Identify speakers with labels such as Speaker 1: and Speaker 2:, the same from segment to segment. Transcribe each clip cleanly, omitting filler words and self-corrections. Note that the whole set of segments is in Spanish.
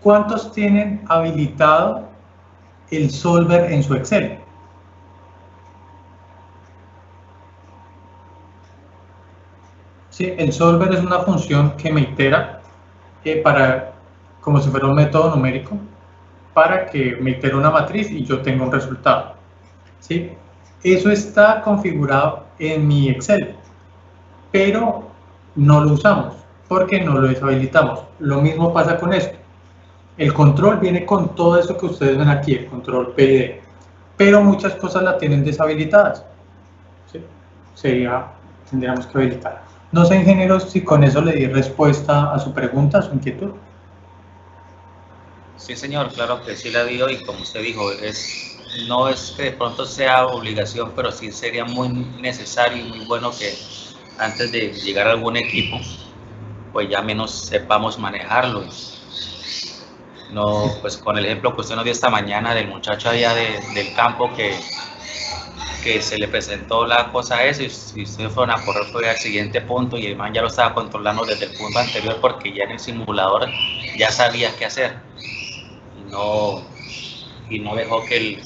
Speaker 1: ¿cuántos tienen habilitado el solver en su Excel? Sí, el solver es una función que me itera como si fuera un método numérico, para que me itere una matriz y yo tenga un resultado. ¿Sí? Eso está configurado en mi Excel, pero no lo usamos porque no lo deshabilitamos. Lo mismo pasa con esto. El control viene con todo eso que ustedes ven aquí, el control PID, pero muchas cosas la tienen deshabilitadas. ¿Sí? Tendríamos que habilitar. No sé, ingeniero, si con eso le di respuesta a su pregunta, a su inquietud.
Speaker 2: Sí, señor, claro que sí la dio, y como usted dijo, no es que de pronto sea obligación, pero sí sería muy necesario y muy bueno que antes de llegar a algún equipo, pues ya menos sepamos manejarlo. No, pues con el ejemplo que usted nos dio esta mañana del muchacho allá del campo que se le presentó la cosa esa, y ustedes fueron a correr fue al siguiente punto y el man ya lo estaba controlando desde el punto anterior porque ya en el simulador ya sabía qué hacer. Y no dejó que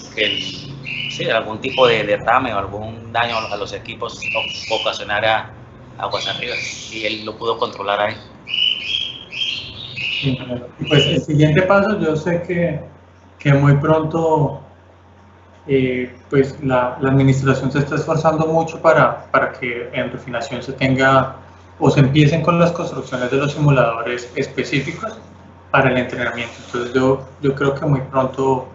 Speaker 2: algún tipo de derrame o algún daño a los equipos ocasionara aguas arriba, y él lo pudo controlar ahí.
Speaker 1: Pues el siguiente paso, yo sé que muy pronto pues la administración se está esforzando mucho para que en refinación se tenga o se empiecen con las construcciones de los simuladores específicos para el entrenamiento. Entonces yo creo que muy pronto,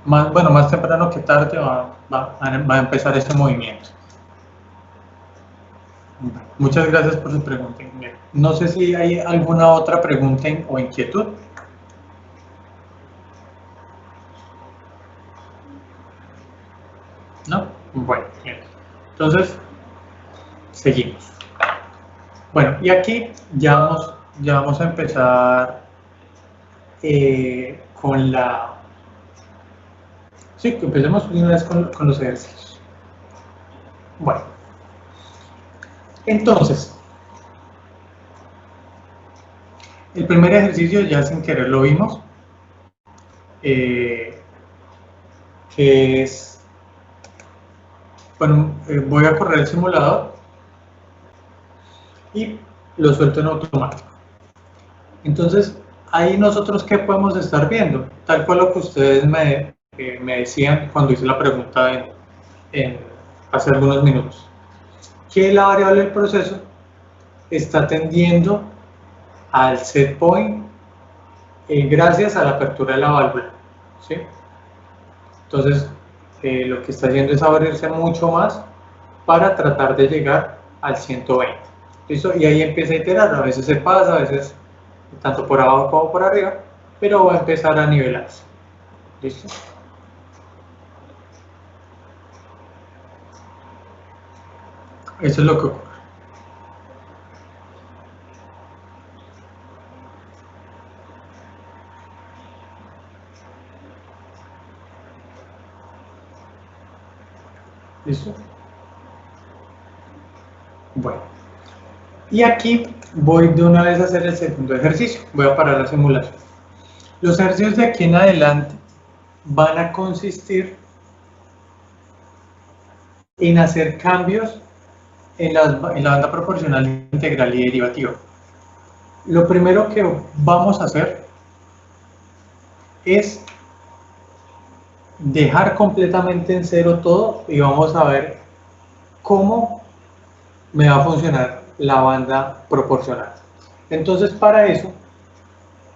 Speaker 1: más temprano que tarde va a empezar este movimiento. Muchas gracias por su pregunta. No sé si hay alguna otra pregunta o inquietud. ¿No? Bueno, bien. Entonces, seguimos. Bueno, y aquí ya vamos a empezar con la... Sí, que empecemos una vez con los ejercicios. Bueno, entonces, el primer ejercicio ya sin querer lo vimos, que es... Bueno, voy a correr el simulador y lo suelto en automático. Entonces, ahí nosotros, ¿qué podemos estar viendo? Tal cual lo que ustedes me decían cuando hice la pregunta hace algunos minutos. Que la variable del proceso está tendiendo al set point gracias a la apertura de la válvula, ¿sí? Entonces, lo que está haciendo es abrirse mucho más para tratar de llegar al 120. ¿Listo? Y ahí empieza a iterar, a veces se pasa, a veces tanto por abajo como por arriba, pero va a empezar a nivelarse. ¿Listo? Eso es lo que ocurre. ¿Listo? Bueno. Y aquí voy de una vez a hacer el segundo ejercicio. Voy a parar la simulación. Los ejercicios de aquí en adelante van a consistir en hacer cambios en la banda proporcional integral y derivativa. Lo primero que vamos a hacer es dejar completamente en cero todo y vamos a ver cómo me va a funcionar la banda proporcional. Entonces, para eso,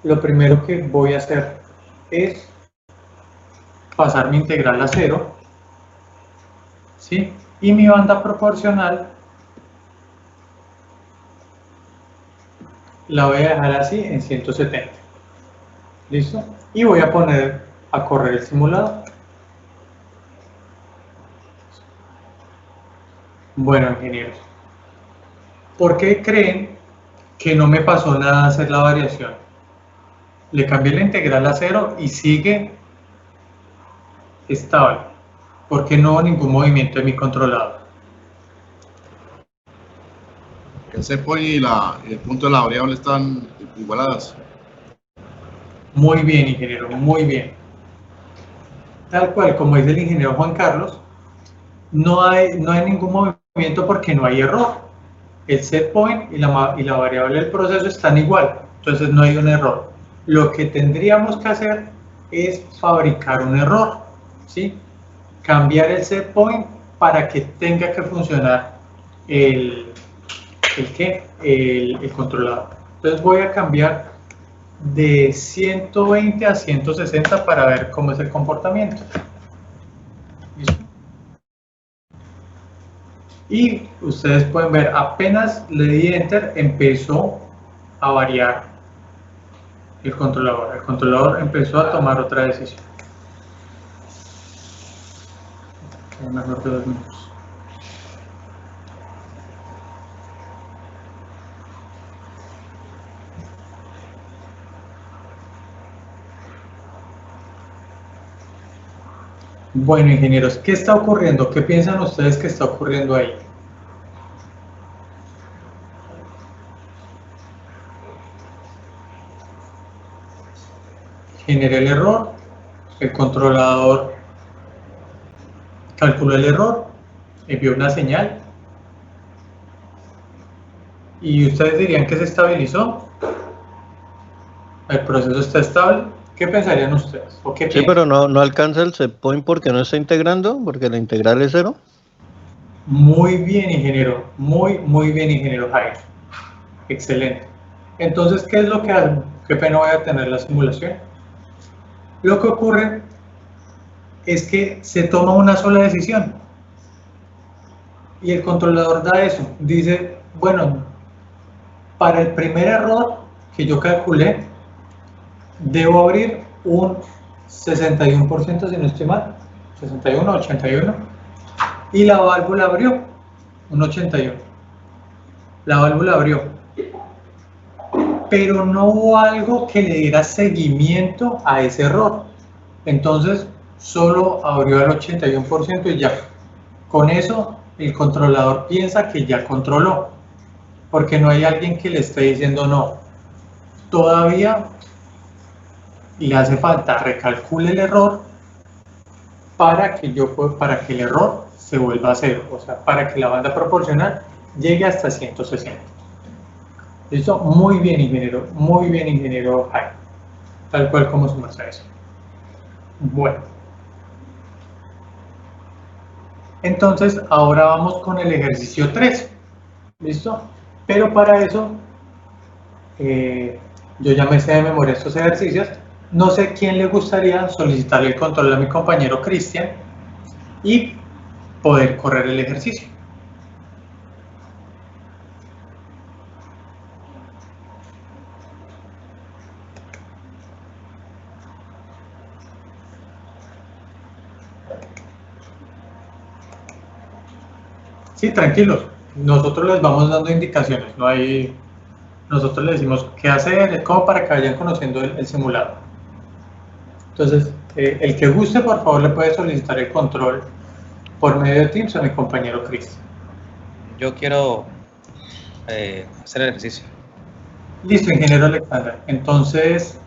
Speaker 1: lo primero que voy a hacer es pasar mi integral a cero, ¿sí? Y mi banda proporcional la voy a dejar así en 170. ¿Listo? Y voy a poner a correr el simulador. Bueno, ingenieros, ¿por qué creen que no me pasó nada hacer la variación? Le cambié la integral a cero y sigue estable, porque no hubo ningún movimiento de mi controlador.
Speaker 3: El set point y el punto de la variable están igualadas.
Speaker 1: Muy bien, ingeniero, muy bien. Tal cual, como dice el ingeniero Juan Carlos, no hay ningún movimiento porque no hay error. El set point y la variable del proceso están igual, entonces no hay un error. Lo que tendríamos que hacer es fabricar un error, ¿sí? Cambiar el set point para que tenga que funcionar el controlador. Entonces voy a cambiar de 120 a 160 para ver cómo es el comportamiento. ¿Listo? Y ustedes pueden ver, apenas le di enter, empezó a variar el controlador. El controlador empezó a tomar otra decisión. Mejor de 2 minutos. Bueno, ingenieros, ¿qué está ocurriendo? ¿Qué piensan ustedes que está ocurriendo ahí? Generé el error, el controlador calculó el error, envió una señal y ustedes dirían que se estabilizó, el proceso está estable. ¿Qué pensarían ustedes? ¿O qué
Speaker 3: sí, pero no alcanza el set point porque no está integrando, porque la integral es 0.
Speaker 1: Muy bien, ingeniero, muy bien, ingeniero Jairo. Excelente. Entonces, ¿qué es lo que hago? Qué pena voy a tener la simulación. Lo que ocurre es que se toma una sola decisión y el controlador da eso, dice, bueno, para el primer error que yo calculé debo abrir un 61%, si no estoy mal, 61, 81, y la válvula abrió un 81, la válvula abrió, pero no hubo algo que le diera seguimiento a ese error, entonces solo abrió el 81% y ya. Con eso, el controlador piensa que ya controló, porque no hay alguien que le esté diciendo no. Todavía le hace falta recalcule el error para que el error se vuelva a cero, o sea, para que la banda proporcional llegue hasta 160. ¿Listo? Muy bien, ingeniero Jaime. Tal cual como se muestra eso. Bueno. Entonces, ahora vamos con el ejercicio 3. ¿Listo? Pero para eso, yo ya me sé de memoria estos ejercicios. No sé quién le gustaría solicitar el control a mi compañero Cristian y poder correr el ejercicio. Sí, tranquilos. Nosotros les vamos dando indicaciones. Nosotros les decimos qué hacer, es como para que vayan conociendo el simulado. Entonces, el que guste, por favor, le puede solicitar el control por medio de Teams a mi compañero Cristian.
Speaker 2: Yo quiero hacer el ejercicio.
Speaker 1: Listo, ingeniero Alexandra. Entonces,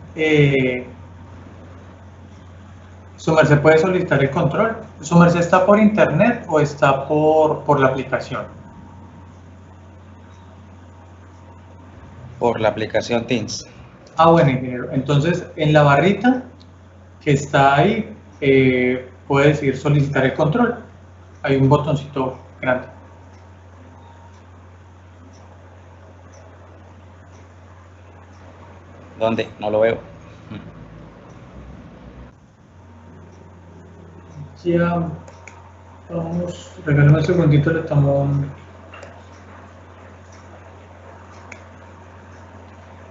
Speaker 1: ¿su merced puede solicitar el control? ¿Su merced está por internet o está por la aplicación?
Speaker 2: Por la aplicación Teams.
Speaker 1: Ah, bueno, ingeniero. Entonces, en la barrita que está ahí, puede decir solicitar el control. Hay un botoncito grande.
Speaker 2: ¿Dónde? No lo veo.
Speaker 1: Ya vamos, regálame un segundito, le tomo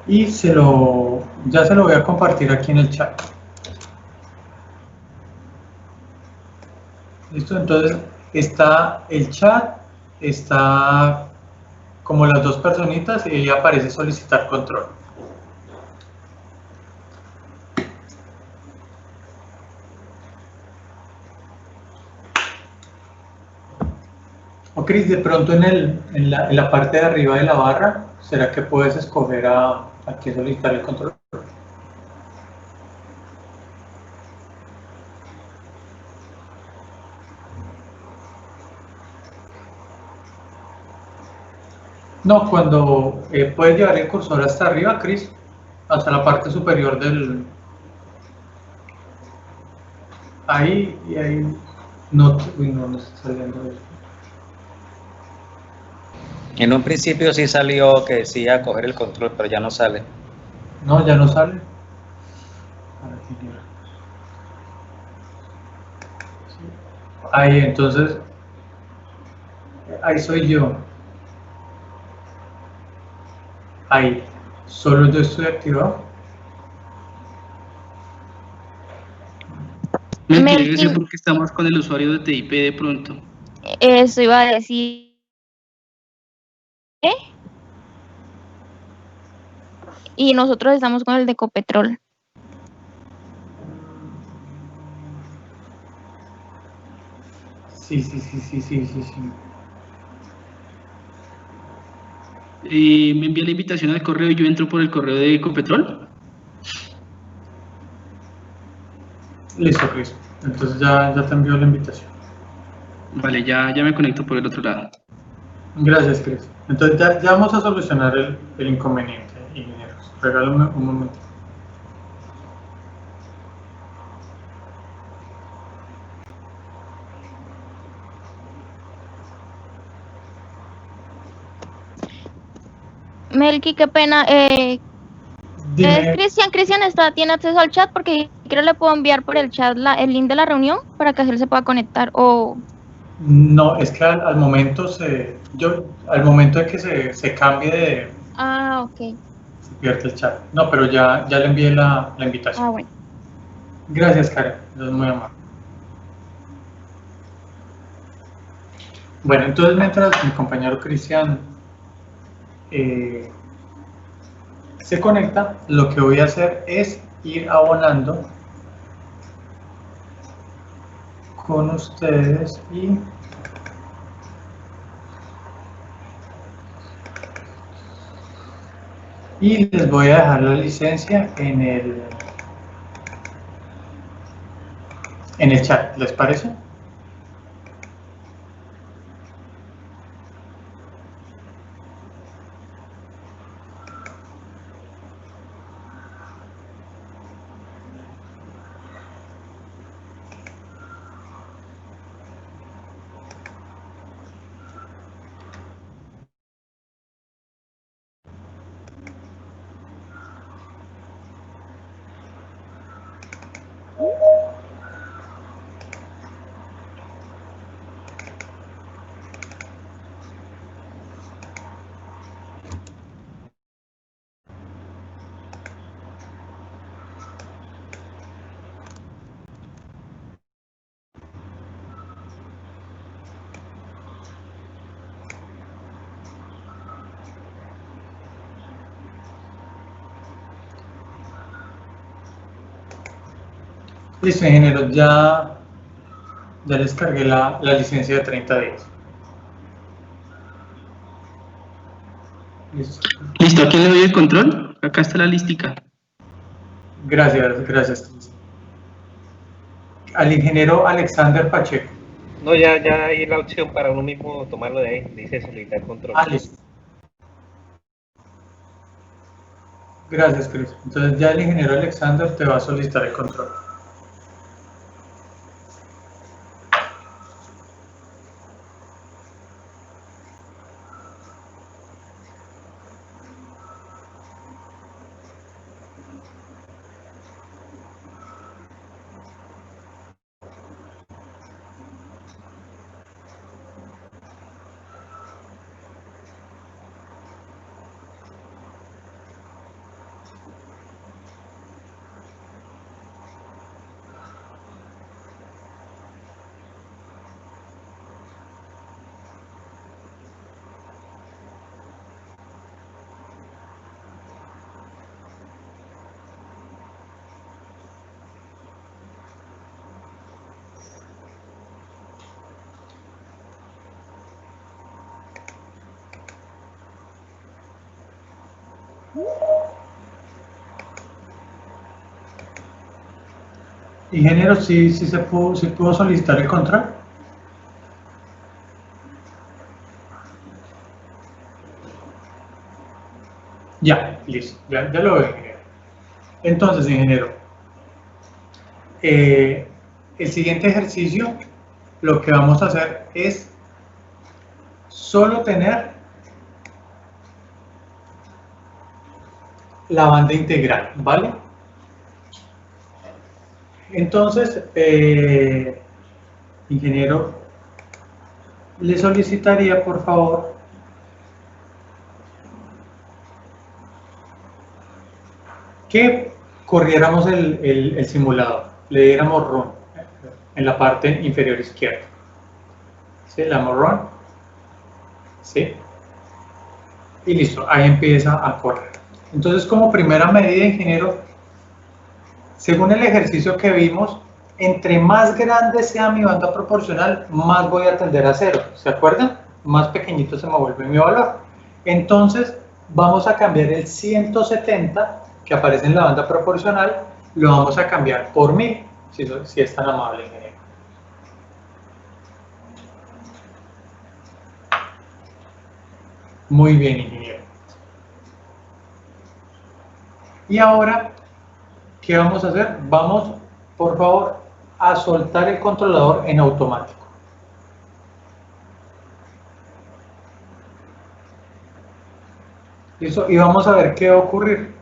Speaker 1: y ya se lo voy a compartir aquí en el chat. Listo, entonces está el chat, está como las dos personitas y ahí aparece solicitar control. O Cris, de pronto en la parte de arriba de la barra, ¿será que puedes escoger a qué solicitar el control? No, cuando puedes llevar el cursor hasta arriba, Chris, hasta la parte superior del... Ahí y ahí... No, uy, no está saliendo eso.
Speaker 2: En un principio sí salió que decía coger el control, pero ya no sale.
Speaker 1: No, ya no sale. Ahí, entonces, ahí soy yo. Ahí, solo yo estoy activado.
Speaker 4: Melqui, debe ser porque estamos con el usuario de TIP de pronto.
Speaker 5: Eso iba a decir. Y nosotros estamos con el de Ecopetrol.
Speaker 1: Sí.
Speaker 4: Me envía la invitación al correo y yo entro por el correo de Ecopetrol.
Speaker 1: Listo, Chris. Entonces ya te envío la invitación.
Speaker 4: Vale, ya me conecto por el otro lado.
Speaker 1: Gracias, Chris. Entonces ya vamos a solucionar el inconveniente, ingenieros. Regálame un momento.
Speaker 5: Melqui, qué pena.
Speaker 1: Dime,
Speaker 5: Cristian tiene acceso al chat porque creo le puedo enviar por el chat el link de la reunión para que él se pueda conectar. O
Speaker 1: no, es que al momento al momento de que se cambie de...
Speaker 5: ok.
Speaker 1: Se pierde el chat. No, pero ya le envié la invitación.
Speaker 5: Bueno.
Speaker 1: Gracias, Karen. Es muy amable. Bueno, entonces mientras mi compañero Cristian se conecta, lo que voy a hacer es ir abonando con ustedes y les voy a dejar la licencia en el chat, ¿les parece? Listo, ingenieros, ya les cargué la licencia de 30 días. Listo.
Speaker 4: Listo, ¿a quién le doy el control? Acá está la listica.
Speaker 1: Gracias. Al ingeniero Alexander Pacheco.
Speaker 6: No, ya hay la opción para uno mismo tomarlo de ahí, dice solicitar control.
Speaker 1: Listo. Gracias, Chris. Entonces ya el ingeniero Alexander te va a solicitar el control. Ingeniero, ¿sí pudo solicitar el control? Ya, listo, ya lo veo, ingeniero. Entonces, ingeniero, el siguiente ejercicio, lo que vamos a hacer es solo tener la banda integral, ¿vale? Entonces, ingeniero, le solicitaría, por favor, que corriéramos el simulador, le diéramos run en la parte inferior izquierda. ¿Sí? Le damos run. ¿Sí? Y listo, ahí empieza a correr. Entonces, como primera medida, ingeniero, según el ejercicio que vimos, entre más grande sea mi banda proporcional, más voy a tender a cero. ¿Se acuerdan? Más pequeñito se me vuelve mi valor. Entonces, vamos a cambiar el 170 que aparece en la banda proporcional, lo vamos a cambiar por 1000, si es tan amable, ingeniero. Muy bien, ingeniero. Y ahora, ¿qué vamos a hacer? Vamos, por favor, a soltar el controlador en automático. ¿Listo? Y vamos a ver qué va a ocurrir.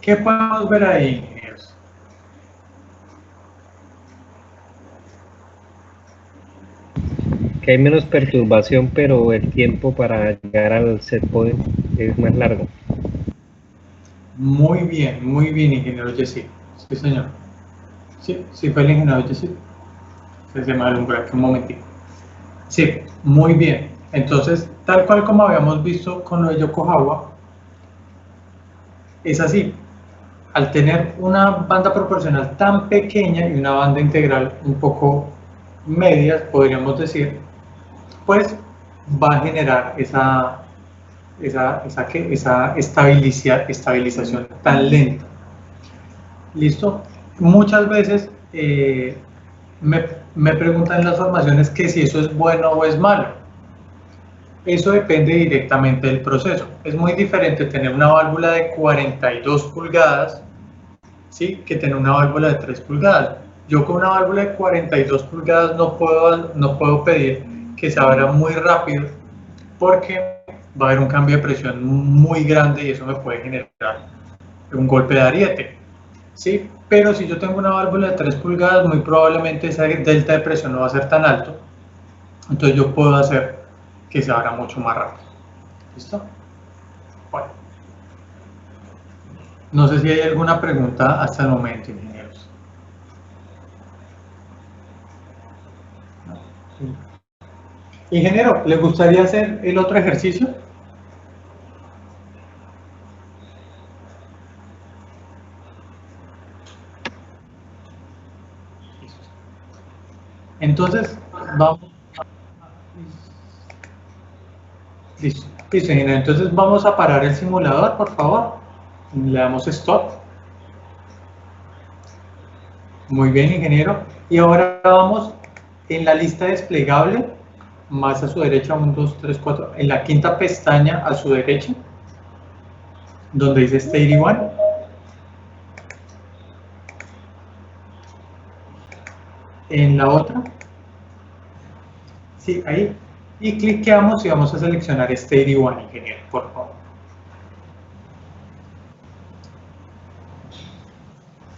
Speaker 1: ¿Qué podemos ver ahí, ingenieros?
Speaker 6: Que hay menos perturbación, pero el tiempo para llegar al set point es más largo.
Speaker 1: Muy bien, ingeniero Jessy. Sí, señor. Sí, fue el ingeniero Jessy. Se me alumbró aquí un momentito. Sí, muy bien. Entonces, tal cual como habíamos visto con lo de Yokohama, es así. Al tener una banda proporcional tan pequeña y una banda integral un poco medias, podríamos decir, pues va a generar esa estabilización tan lenta. ¿Listo? Muchas veces me preguntan en las formaciones que si eso es bueno o es malo. Eso depende directamente del proceso. Es muy diferente tener una válvula de 42 pulgadas, ¿sí?, que tener una válvula de 3 pulgadas. Yo con una válvula de 42 pulgadas no puedo pedir que se abra muy rápido porque va a haber un cambio de presión muy grande y eso me puede generar un golpe de ariete, ¿sí? Pero si yo tengo una válvula de 3 pulgadas, muy probablemente esa delta de presión no va a ser tan alto, entonces yo puedo hacer que se abra mucho más rápido. ¿Listo? Bueno. No sé si hay alguna pregunta hasta el momento, ingenieros. Ingeniero, ¿le gustaría hacer el otro ejercicio? Entonces, vamos. Listo, ingeniero. Entonces vamos a parar el simulador, por favor. Le damos stop. Muy bien, ingeniero. Y ahora vamos en la lista desplegable, más a su derecha, 1, 2, 3, 4, en la quinta pestaña a su derecha, donde dice Stage 1. En la otra, sí, ahí, y cliqueamos y vamos a seleccionar Stage 1, ingeniero, por favor.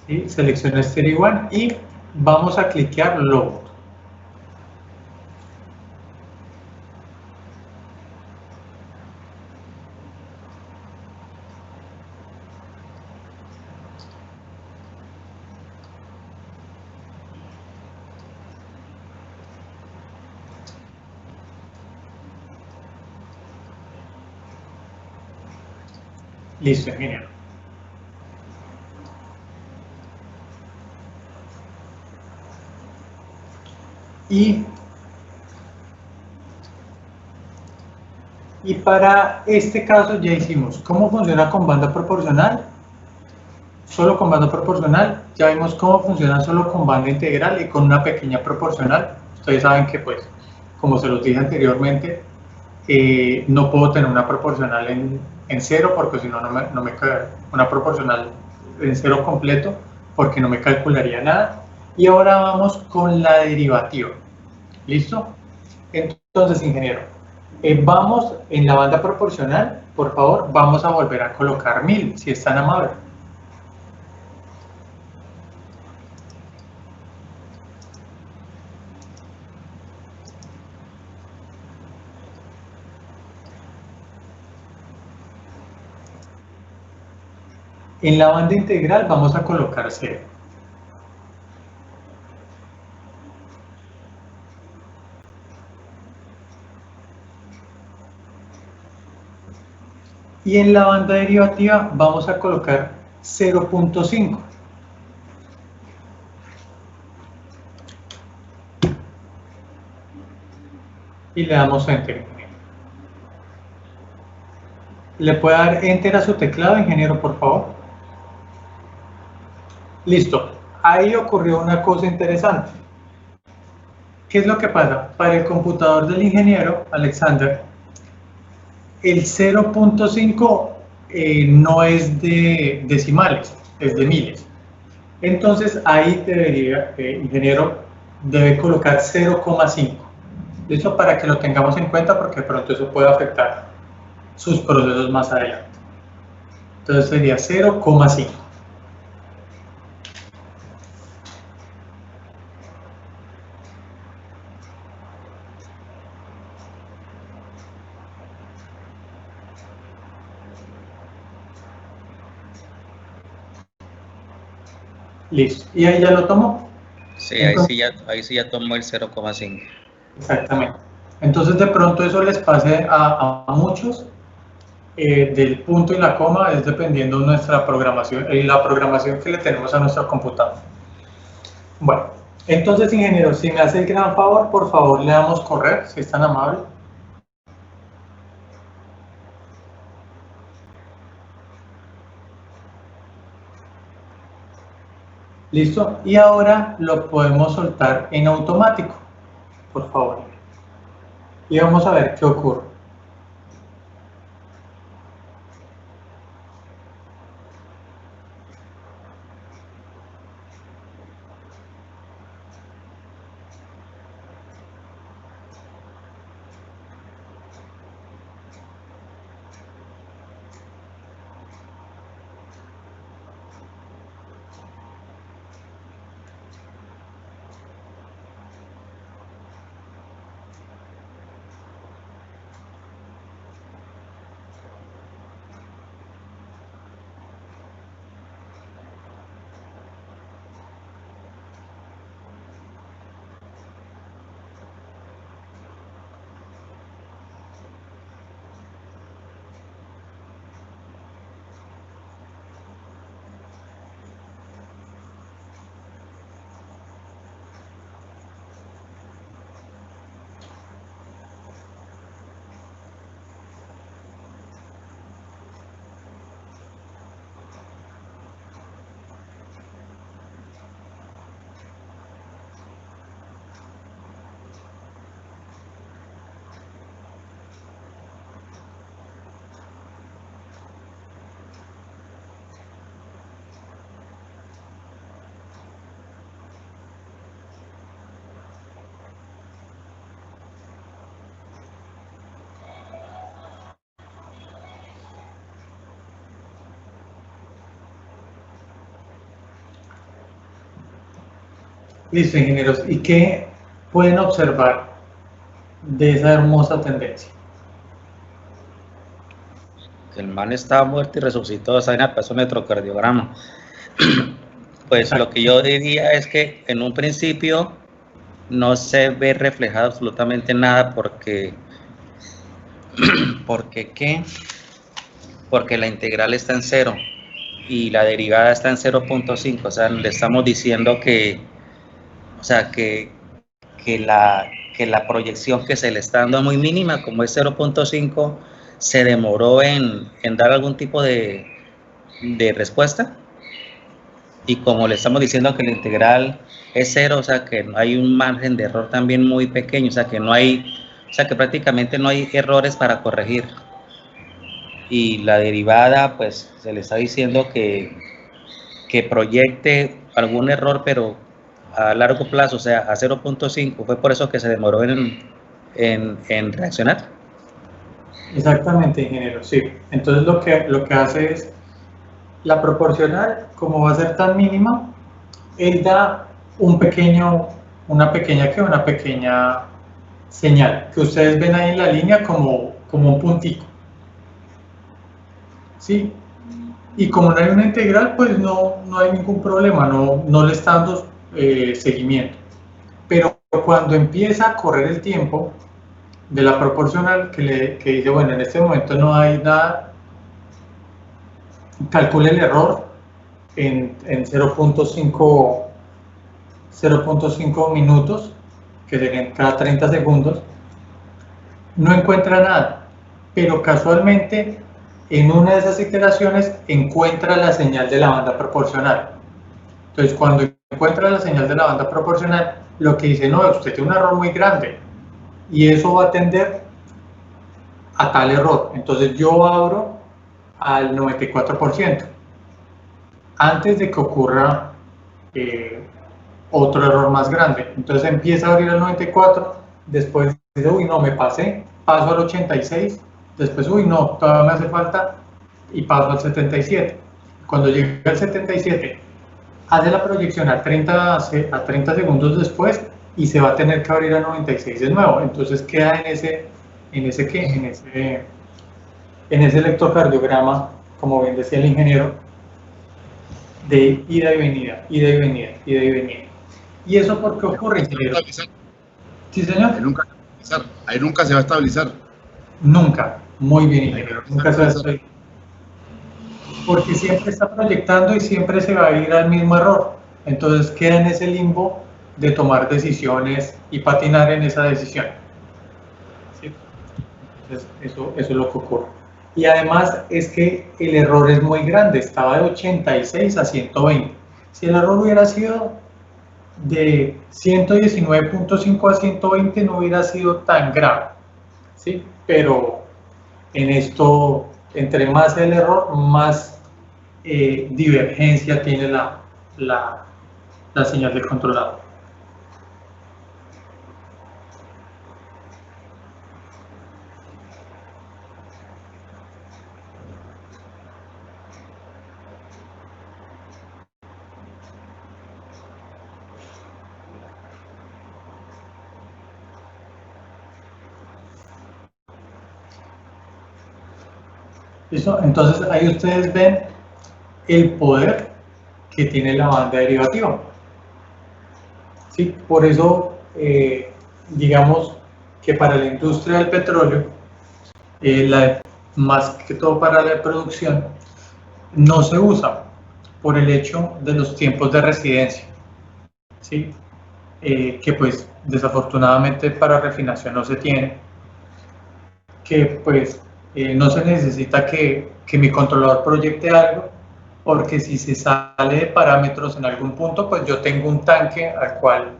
Speaker 1: ¿Sí? Selecciona Stage 1 y vamos a cliquear Load. Listo, ingeniero. Y para este caso ya hicimos cómo funciona con banda proporcional, solo con banda proporcional, ya vimos cómo funciona solo con banda integral y con una pequeña proporcional. Ustedes saben que, pues, como se los dije anteriormente, no puedo tener una proporcional en cero porque si no, no me cae una proporcional en cero completo porque no me calcularía nada. Y ahora vamos con la derivativa. ¿Listo? Entonces, ingeniero, vamos en la banda proporcional, por favor, vamos a volver a colocar 1000, si es tan amable. En la banda integral vamos a colocar 0. Y en la banda derivativa vamos a colocar 0.5. Y le damos Enter. ¿Le puede dar Enter a su teclado, ingeniero, por favor? Listo. Ahí ocurrió una cosa interesante. ¿Qué es lo que pasa? Para el computador del ingeniero, Alexander, el 0.5 no es de decimales, es de miles. Entonces ahí debería, ingeniero, debe colocar 0,5. Eso para que lo tengamos en cuenta porque de pronto eso puede afectar sus procesos más adelante. Entonces sería 0,5. Listo. ¿Y ahí ya lo tomó?
Speaker 2: Sí,
Speaker 1: Entonces,
Speaker 2: ahí sí ya tomó el 0,5.
Speaker 1: exactamente. Entonces de pronto eso les pase a muchos. Del punto y la coma es dependiendo de nuestra programación y la programación que le tenemos a nuestro computador. Bueno, entonces, ingeniero, si me hace el gran favor, por favor, le damos correr, si es tan amable. Listo, y ahora lo podemos soltar en automático, por favor. Y vamos a ver qué ocurre. Listo, ingenieros. ¿Y qué pueden observar de esa hermosa tendencia?
Speaker 2: El man estaba muerto y resucitó, esa vaina pasó un electrocardiograma. Pues lo que yo diría es que en un principio no se ve reflejado absolutamente nada porque ¿qué? Porque la integral está en 0 y la derivada está en 0.5, o sea, le estamos diciendo que, o sea, que la proyección que se le está dando es muy mínima, como es 0.5, se demoró en dar algún tipo de respuesta, y como le estamos diciendo que la integral es 0, o sea, que hay un margen de error también muy pequeño, o sea, que no hay, o sea, que prácticamente no hay errores para corregir. Y la derivada, pues, se le está diciendo que proyecte algún error, pero a largo plazo, o sea, a 0.5, fue por eso que se demoró en reaccionar.
Speaker 1: Exactamente, ingeniero, sí. Entonces lo que hace es, la proporcional, como va a ser tan mínima, él da una pequeña señal, que ustedes ven ahí en la línea como un puntico. ¿Sí? Y como no hay una integral, pues no hay ningún problema, no le está dando seguimiento. Pero cuando empieza a correr el tiempo de la proporcional, que dice, bueno, en este momento no hay nada, calcule el error en 0.5 minutos, que serían cada 30 segundos, no encuentra nada, pero casualmente en una de esas iteraciones encuentra la señal de la banda proporcional. Entonces, cuando encuentra la señal de la banda proporcional, lo que dice, no, usted tiene un error muy grande, y eso va a tender a tal error. Entonces, yo abro al 94%, antes de que ocurra otro error más grande. Entonces, empieza a abrir al 94%, después dice, uy, no, me pasé, paso al 86%, después, uy, no, todavía me hace falta, y paso al 77%. Cuando llegue al 77%, hace la proyección a 30 segundos después y se va a tener que abrir a 96 de nuevo. Entonces queda en ese electrocardiograma, como bien decía el ingeniero, de ida y venida, ida y venida, ida y venida. ¿Y eso por qué ocurre, ingeniero? Sí, señor.
Speaker 7: Ahí nunca se va a estabilizar.
Speaker 1: Nunca. Muy bien, ingeniero. Nunca se va a estabilizar. Porque siempre está proyectando y siempre se va a ir al mismo error. Entonces queda en ese limbo de tomar decisiones y patinar en esa decisión. ¿Sí? Entonces, eso es lo que ocurre. Y además es que el error es muy grande, estaba de 86 a 120. Si el error hubiera sido de 119.5 a 120 no hubiera sido tan grave, ¿sí? Pero en esto, entre más el error, más divergencia tiene la señal del controlador. ¿Listo? Entonces ahí ustedes ven el poder que tiene la banda derivativa. ¿Sí? Por eso, digamos que para la industria del petróleo, más que todo para la producción, no se usa por el hecho de los tiempos de residencia, ¿sí? Que pues desafortunadamente para refinación no se tiene, que pues no se necesita que mi controlador proyecte algo, porque si se sale de parámetros en algún punto, pues yo tengo un tanque al cual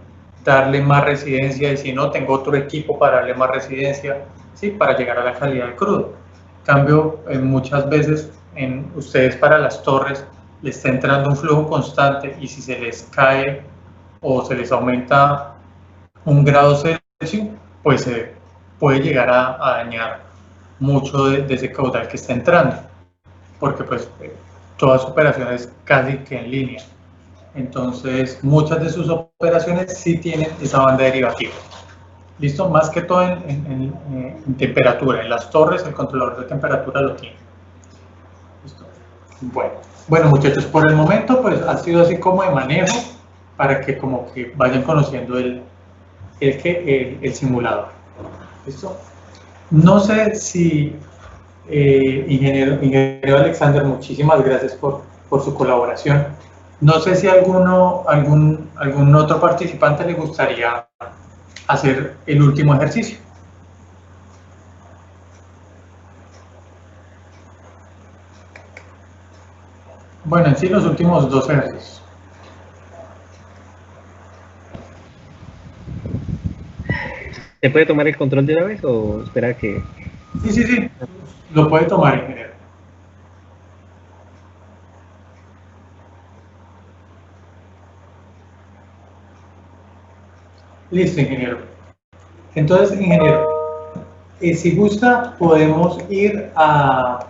Speaker 1: darle más residencia, y si no, tengo otro equipo para darle más residencia, ¿sí? Para llegar a la calidad de crudo. En cambio, muchas veces ustedes para las torres le está entrando un flujo constante, y si se les cae o se les aumenta 1 grado Celsius, pues se puede llegar a dañar mucho de ese caudal que está entrando, porque pues toda su operación es casi que en línea. Entonces, muchas de sus operaciones sí tienen esa banda derivativa. ¿Listo? Más que todo en temperatura. En las torres, el controlador de temperatura lo tiene. ¿Listo? Bueno, muchachos, por el momento, pues ha sido así como de manejo para que como que vayan conociendo el simulador. ¿Listo? No sé si, ingeniero Alexander, muchísimas gracias por su colaboración. No sé si algún otro participante le gustaría hacer el último ejercicio. Bueno, en sí los últimos 2 ejercicios.
Speaker 6: ¿Se puede tomar el control de una vez o espera que...?
Speaker 1: Sí, lo puede tomar, ingeniero. Listo, ingeniero. Entonces, ingeniero, si gusta, podemos ir a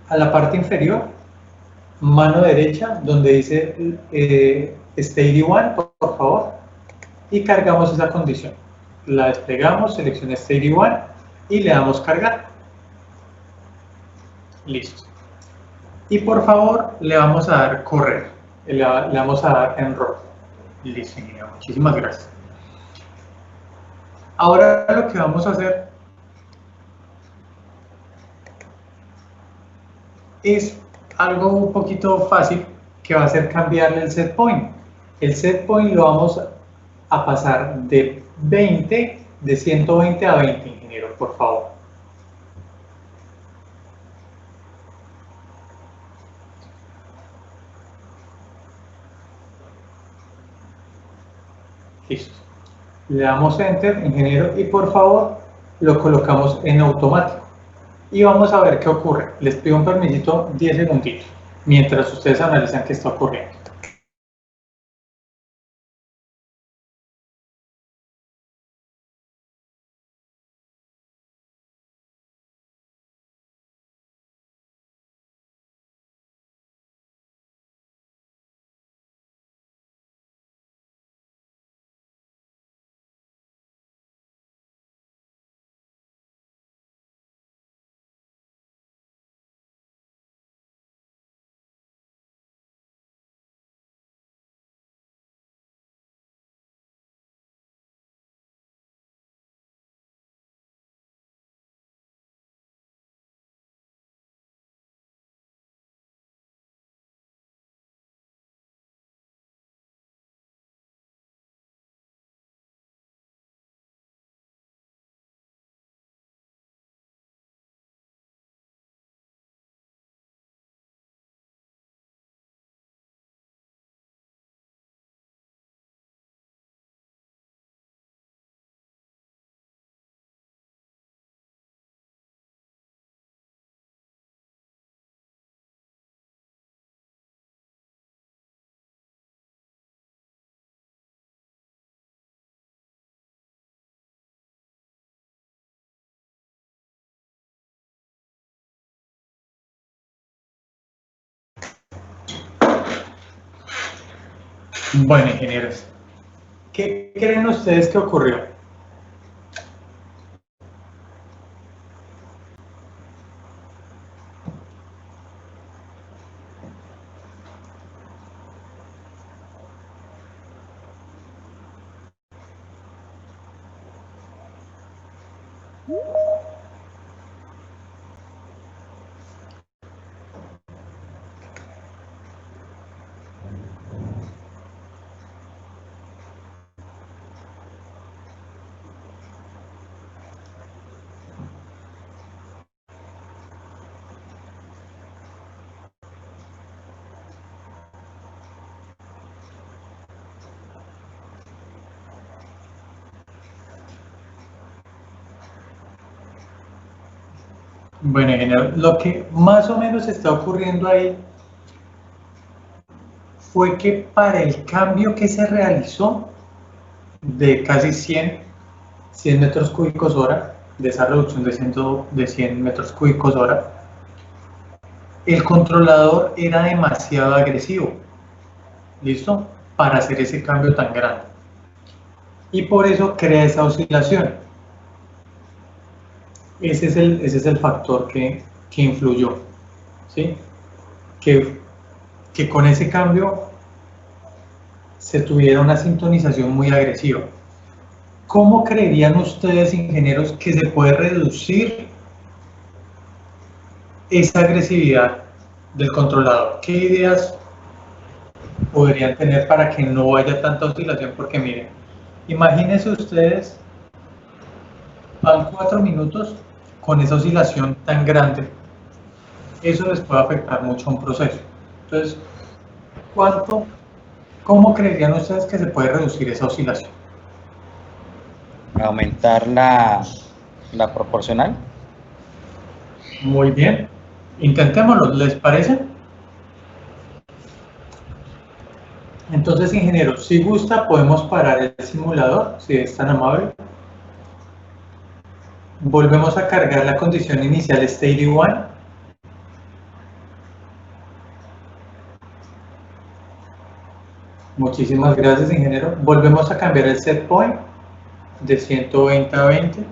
Speaker 1: la parte inferior, mano derecha, donde dice Stage 1, por favor, y cargamos esa condición. La desplegamos, selecciona Stage 1 y le damos cargar. Listo. Y por favor, le vamos a dar correr, le vamos a dar enroll. Listo, ingeniero, muchísimas gracias. Ahora lo que vamos a hacer es algo un poquito fácil, que va a ser cambiarle el set point. El set point lo vamos a pasar de 120 a 20, ingeniero, por favor. Listo. Le damos Enter, ingeniero, y por favor lo colocamos en automático. Y vamos a ver qué ocurre. Les pido un permisito, 10 segunditos, mientras ustedes analizan qué está ocurriendo. Bueno, ingenieros, ¿qué creen ustedes que ocurrió? Bueno, ingeniero, lo que más o menos está ocurriendo ahí fue que para el cambio que se realizó de casi 100 metros cúbicos hora, de esa reducción de 100 metros cúbicos hora, el controlador era demasiado agresivo. ¿Listo? Para hacer ese cambio tan grande. Y por eso crea esa oscilación. Ese es el factor que influyó, ¿sí? Que con ese cambio se tuviera una sintonización muy agresiva. ¿Cómo creerían ustedes, ingenieros, que se puede reducir esa agresividad del controlador? ¿Qué ideas podrían tener para que no haya tanta oscilación? Porque miren, imagínense ustedes, van 4 minutos con esa oscilación tan grande. Eso les puede afectar mucho a un proceso. Entonces, ¿cómo creerían ustedes que se puede reducir esa oscilación?
Speaker 2: Aumentar la proporcional.
Speaker 1: Muy bien. Intentémoslo, ¿les parece? Entonces, ingeniero, si gusta, podemos parar el simulador, si es tan amable. Volvemos a cargar la condición inicial State 1. Muchísimas gracias, ingeniero. Volvemos a cambiar el set point de 120 a 20.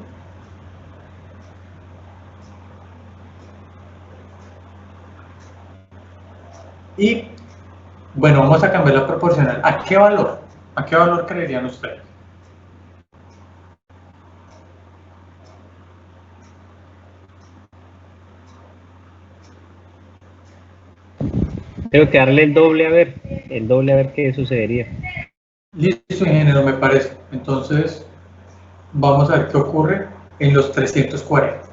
Speaker 1: Y, bueno, vamos a cambiar la proporcional. ¿A qué valor? ¿A qué valor creerían ustedes?
Speaker 6: Tengo que darle el doble a ver qué sucedería.
Speaker 1: Listo, ingeniero, me parece. Entonces, vamos a ver qué ocurre en los 340.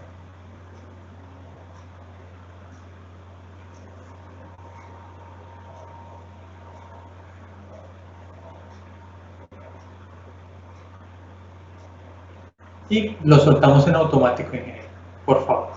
Speaker 1: Y lo soltamos en automático, ingeniero, por favor.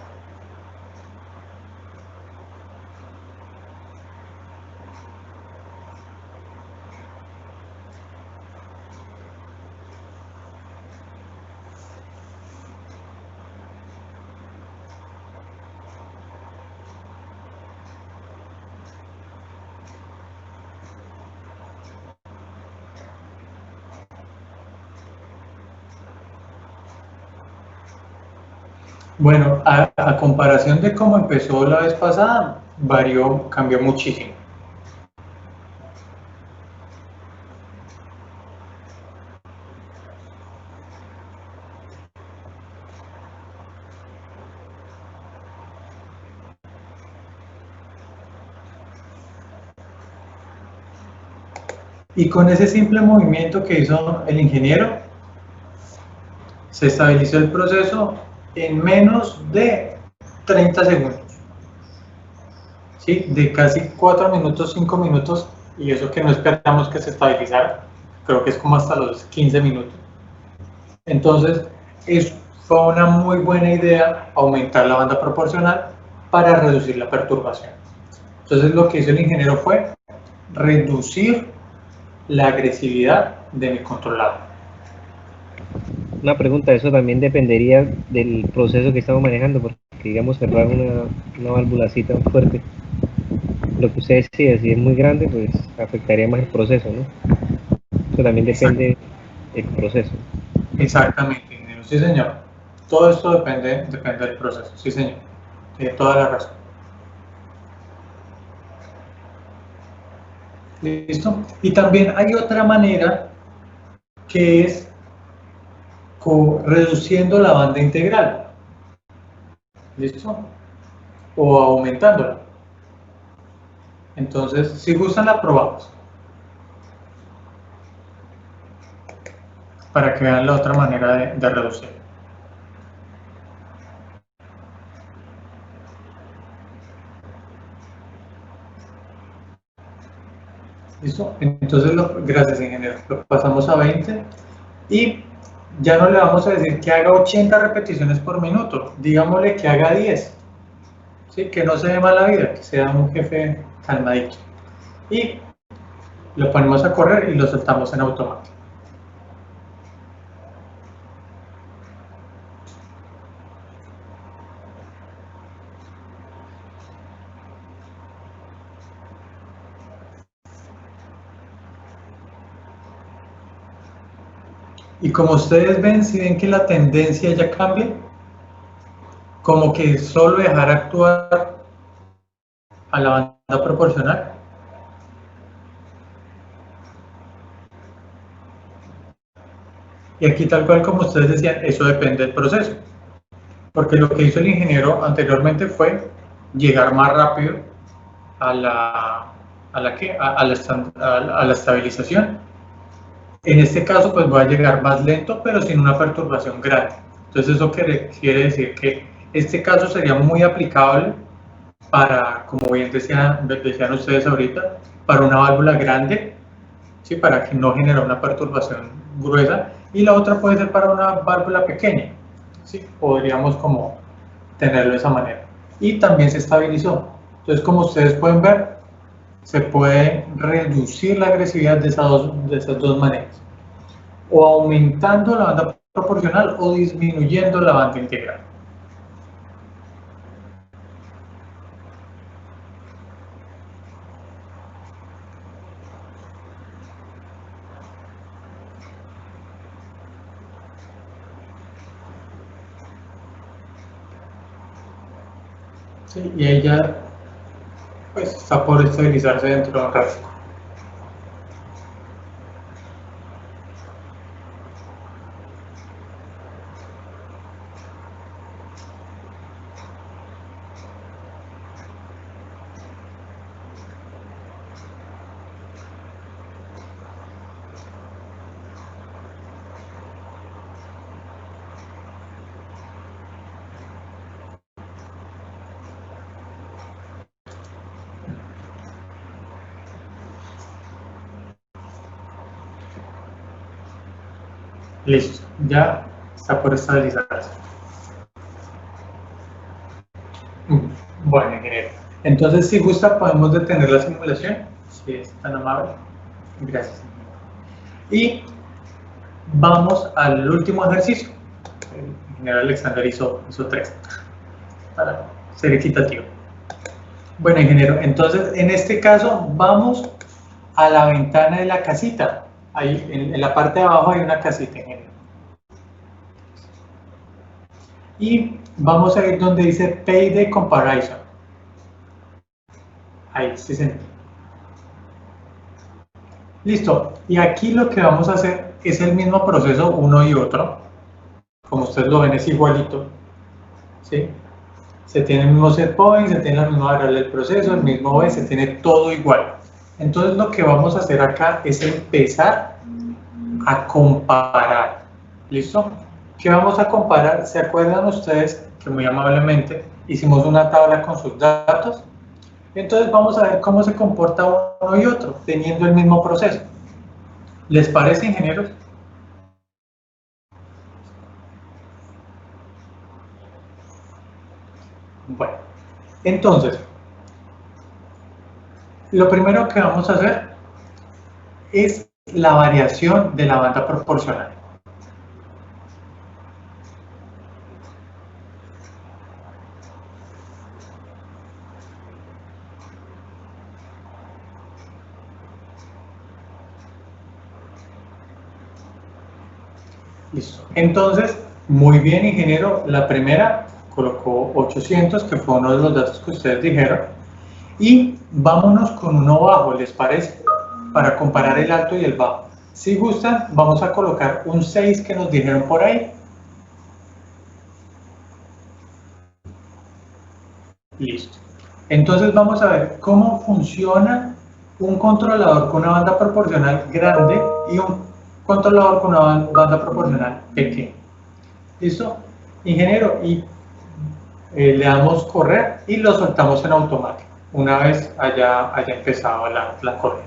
Speaker 1: Bueno, a comparación de cómo empezó la vez pasada, cambió muchísimo. Y con ese simple movimiento que hizo el ingeniero, se estabilizó el proceso en menos de 30 segundos. ¿Sí? De casi 4 minutos, 5 minutos, y eso que no esperamos que se estabilizara, creo que es como hasta los 15 minutos. Entonces, fue una muy buena idea aumentar la banda proporcional para reducir la perturbación. Entonces, lo que hizo el ingeniero fue reducir la agresividad de mi controlador.
Speaker 6: Una pregunta, eso también dependería del proceso que estamos manejando, porque digamos cerrar una valvulacita fuerte, lo que usted decide, si es muy grande, pues afectaría más el proceso, ¿no? Eso también depende del proceso.
Speaker 1: Exactamente, ingeniero, sí señor. Todo esto depende del proceso, sí señor. Tiene toda la razón. ¿Listo? Y también hay otra manera que es reduciendo la banda integral. ¿Listo? O aumentándola. Entonces, si gustan, la probamos. Para que vean la otra manera de reducir. ¿Listo? Entonces, gracias, ingeniero. Lo pasamos a 20 y ya no le vamos a decir que haga 80 repeticiones por minuto. Digámosle que haga 10. ¿Sí? Que no se dé mala vida, que sea un jefe calmadito. Y lo ponemos a correr y lo soltamos en automático. Y como ustedes ven, si ven que la tendencia ya cambia, como que solo dejar actuar a la banda proporcional. Y aquí tal cual como ustedes decían, eso depende del proceso. Porque lo que hizo el ingeniero anteriormente fue llegar más rápido a la estabilización. En este caso, pues voy a llegar más lento, pero sin una perturbación grande. Entonces, eso quiere decir que este caso sería muy aplicable para, como bien decían ustedes ahorita, para una válvula grande, ¿sí? Para que no genere una perturbación gruesa, y la otra puede ser para una válvula pequeña, ¿sí? Podríamos como tenerlo de esa manera. Y también se estabilizó. Entonces, como ustedes pueden ver, se puede reducir la agresividad de esas dos maneras, o aumentando la banda proporcional o disminuyendo la banda integral. Sí, y ella pues está por estabilizarse dentro de un rato. Listo, ya está por estabilizarse. Bueno, ingeniero. Entonces, si gusta, podemos detener la simulación, si es tan amable. Gracias. Y vamos al último ejercicio. El ingeniero Alexander hizo 3, para ser equitativo. Bueno, ingeniero, entonces en este caso vamos a la ventana de la casita. Ahí en la parte de abajo hay una casita, ingeniero. Y vamos a ir donde dice Payday Comparison. Ahí, sí, señor. Listo. Y aquí lo que vamos a hacer es el mismo proceso uno y otro. Como ustedes lo ven, es igualito. ¿Sí? Se tiene el mismo set point, se tiene la misma variable del proceso, el mismo B, se tiene todo igual. Entonces lo que vamos a hacer acá es empezar a comparar. ¿Listo? ¿Qué vamos a comparar? ¿Se acuerdan ustedes que muy amablemente hicimos una tabla con sus datos? Entonces vamos a ver cómo se comporta uno y otro, teniendo el mismo proceso. ¿Les parece, ingenieros? Bueno, entonces, lo primero que vamos a hacer es la variación de la banda proporcional. Listo. Entonces, muy bien, ingeniero. La primera colocó 800, que fue uno de los datos que ustedes dijeron. Y vámonos con uno bajo, ¿les parece? Para comparar el alto y el bajo. Si gustan, vamos a colocar un 6 que nos dijeron por ahí. Listo. Entonces vamos a ver cómo funciona un controlador con una banda proporcional grande y un controlador con una banda proporcional pequeña. ¿Listo? Ingeniero, y le damos correr y lo soltamos en automático una vez haya empezado la corrida.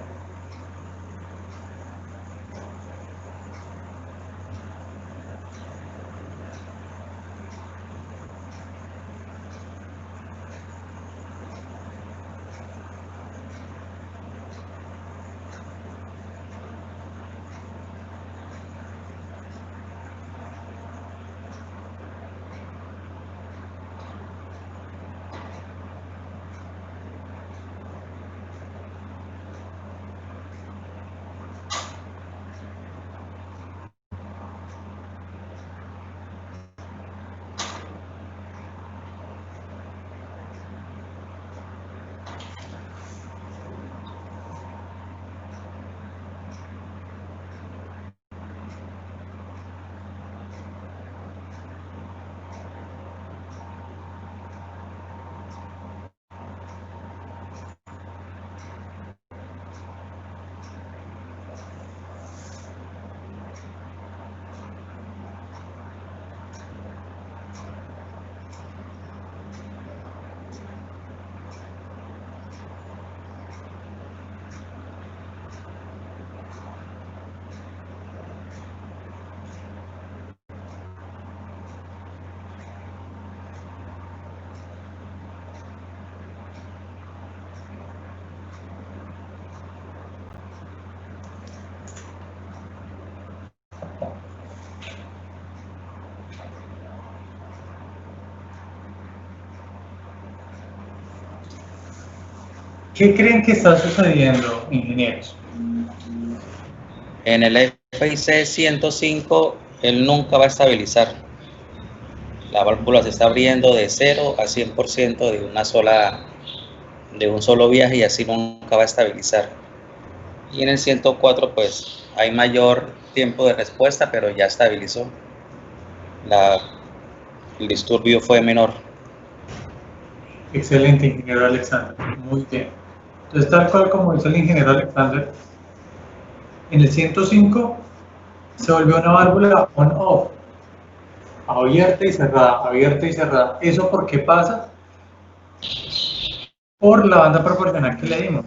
Speaker 1: ¿Qué creen que está sucediendo, ingenieros?
Speaker 2: En el FIC 105, él nunca va a estabilizar. La válvula se está abriendo de 0 a 100% de un solo viaje y así nunca va a estabilizar. Y en el 104, pues hay mayor tiempo de respuesta, pero ya estabilizó. El disturbio fue menor.
Speaker 1: Excelente, ingeniero Alexander. Muy bien. Entonces, tal cual como dice el ingeniero Alexander, en el 105 se volvió una válvula on-off, abierta y cerrada, abierta y cerrada. ¿Eso por qué pasa? Por la banda proporcional que le dimos.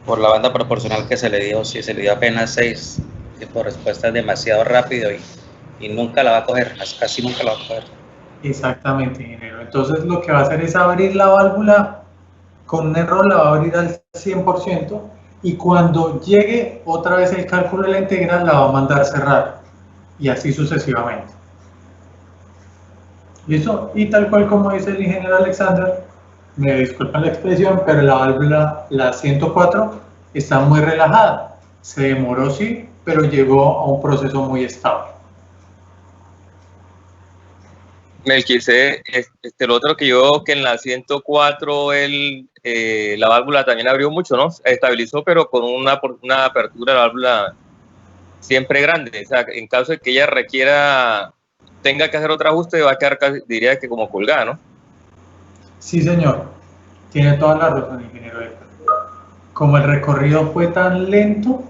Speaker 2: Por la banda proporcional que se le dio, sí, se le dio apenas 6. El tiempo de respuesta es demasiado rápido y nunca la va a coger, casi nunca la va a coger.
Speaker 1: Exactamente, ingeniero. Entonces, lo que va a hacer es abrir la válvula con un error, la va a abrir al 100% y cuando llegue otra vez el cálculo de la integral, la va a mandar cerrar y así sucesivamente. ¿Listo? Y tal cual como dice el ingeniero Alexander, me disculpan la expresión, pero la válvula, la 104, está muy relajada. Se demoró, sí, pero llegó a un proceso muy estable.
Speaker 8: Melquisede, lo otro que yo que en la 104 la válvula también abrió mucho, ¿no? Estabilizó, pero con una apertura de la válvula siempre grande. O sea, en caso de que ella tenga que hacer otro ajuste, va a quedar casi, diría que como colgada, ¿no?
Speaker 1: Sí, señor. Tiene toda la razón, ingeniero Héctor. Como el recorrido fue tan lento,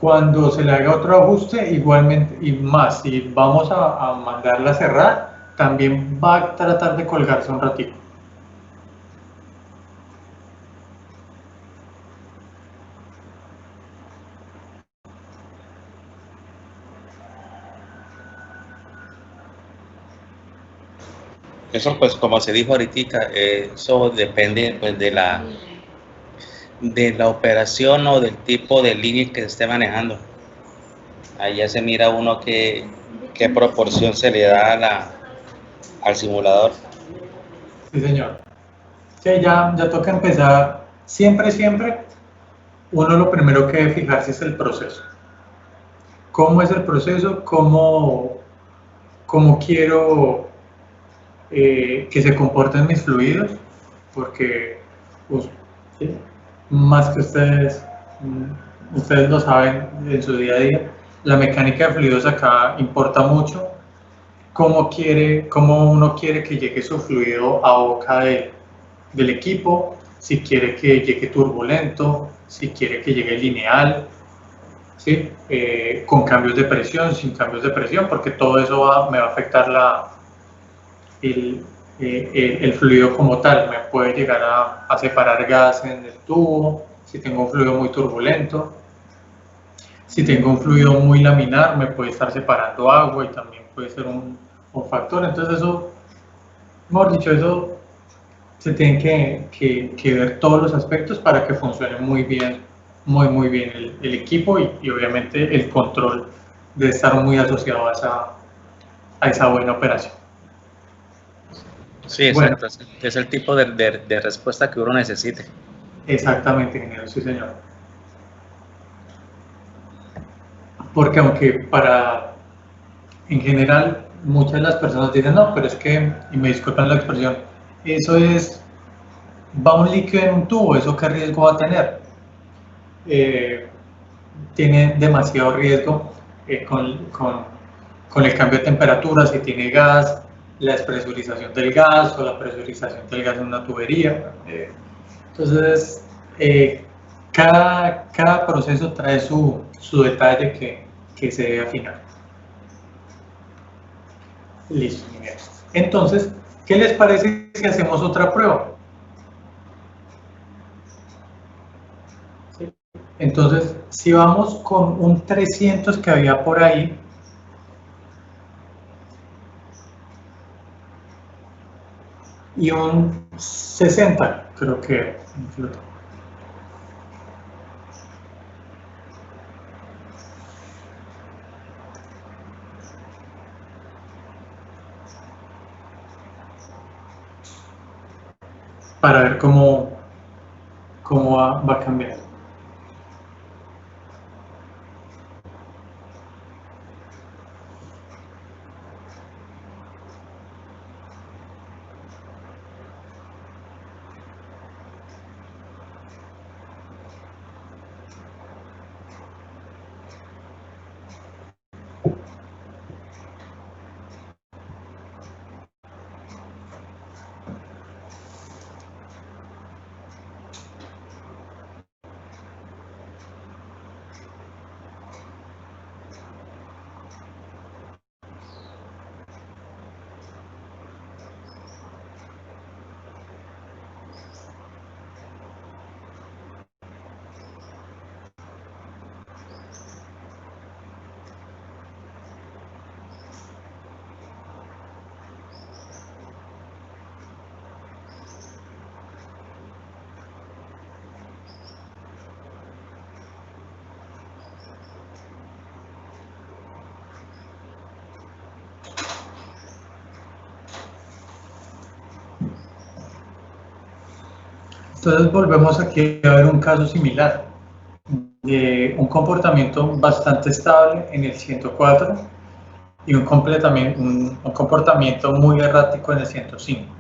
Speaker 1: cuando se le haga otro ajuste, igualmente, y más, si vamos a mandarla a cerrar, también va a tratar de colgarse un ratito.
Speaker 2: Eso, pues, como se dijo ahorita, eso depende pues, de la operación o del tipo de línea que se esté manejando. Ahí ya se mira uno qué proporción se le da al simulador.
Speaker 1: Sí, señor. Sí, ya toca empezar. Siempre, uno lo primero que debe fijarse es el proceso. ¿Cómo es el proceso? ¿Cómo quiero que se comporten mis fluidos? Porque pues, ¿sí? Más que ustedes lo saben en su día a día, la mecánica de fluidos acá importa mucho. ¿Cómo uno quiere que llegue su fluido a boca del equipo? Si quiere que llegue turbulento, si quiere que llegue lineal, ¿sí? Con cambios de presión, sin cambios de presión, porque todo eso me va a afectar el fluido como tal. Me puede llegar a separar gas en el tubo, si tengo un fluido muy turbulento. Si tengo un fluido muy laminar, me puede estar separando agua y también puede ser un factor. Entonces eso, mejor dicho, eso se tiene que ver todos los aspectos para que funcione muy bien el equipo y obviamente el control de estar muy asociado a esa buena operación.
Speaker 2: Sí, exacto. Bueno, es el tipo de respuesta que uno necesite.
Speaker 1: Exactamente, ingeniero, sí, señor. Porque aunque en general, muchas de las personas dicen, no, pero es que, y me disculpan la expresión, eso va un líquido en un tubo, ¿eso qué riesgo va a tener? Tiene demasiado riesgo con el cambio de temperatura, si tiene gas, la despresurización del gas o la presurización del gas en una tubería. Entonces, cada proceso trae su detalle que se debe afinar. Listo, muy bien. Entonces, ¿qué les parece si hacemos otra prueba? ¿Sí? Entonces, si vamos con un 300 que había por ahí, y un 60, creo que para ver cómo cómo va a cambiar. Entonces volvemos aquí a ver un caso similar de un comportamiento bastante estable en el 104 y un comportamiento muy errático en el 105.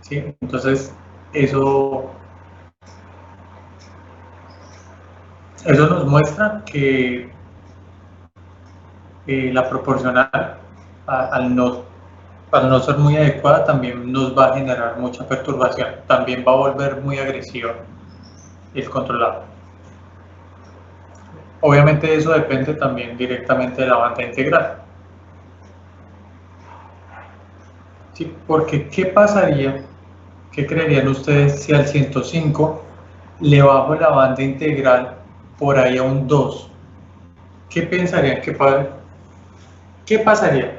Speaker 1: ¿Sí? Entonces eso nos muestra que la proporcional al no ser muy adecuada también nos va a generar mucha perturbación, también va a volver muy agresivo el controlado. Obviamente eso depende también directamente de la banda integral. ¿Sí? Porque ¿qué pasaría? ¿Qué creerían ustedes si al 105 le bajo la banda integral por ahí a un 2? ¿Qué pensarían? ¿Qué pasaría?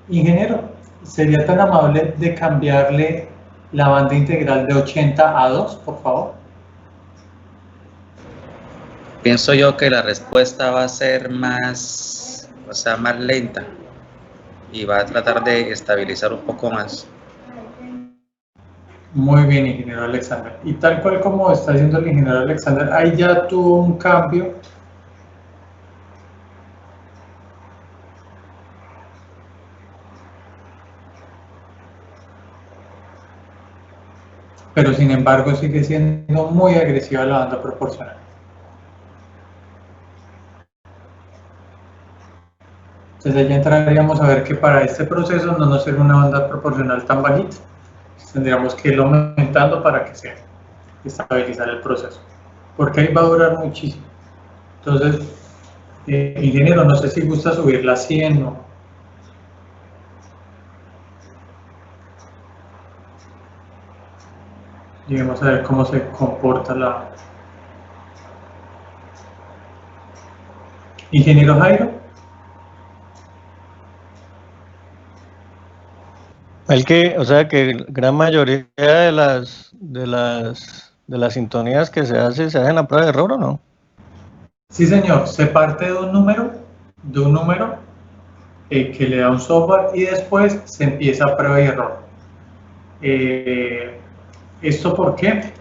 Speaker 1: Ingeniero, ¿sería tan amable de cambiarle la banda integral de 80 a 2, por favor?
Speaker 2: Pienso yo que la respuesta va a ser más lenta y va a tratar de estabilizar un poco más.
Speaker 1: Muy bien, ingeniero Alexander. Y tal cual como está diciendo el ingeniero Alexander, ahí ya tuvo un cambio. Pero sin embargo sigue siendo muy agresiva la banda proporcional. Entonces ya entraríamos a ver que para este proceso no nos sirve una banda proporcional tan bajita. Tendríamos que irlo aumentando para que se estabilizar el proceso, porque ahí va a durar muchísimo. Entonces, ingeniero, no sé si gusta subirla a 100 o... Y vamos a ver cómo se comporta la... Ingeniero Jairo.
Speaker 3: O sea que gran mayoría de las sintonías que se hacen a prueba de error, ¿o no?
Speaker 1: Sí, señor, se parte de un número que le da un software y después se empieza a prueba y error. ¿Esto por qué?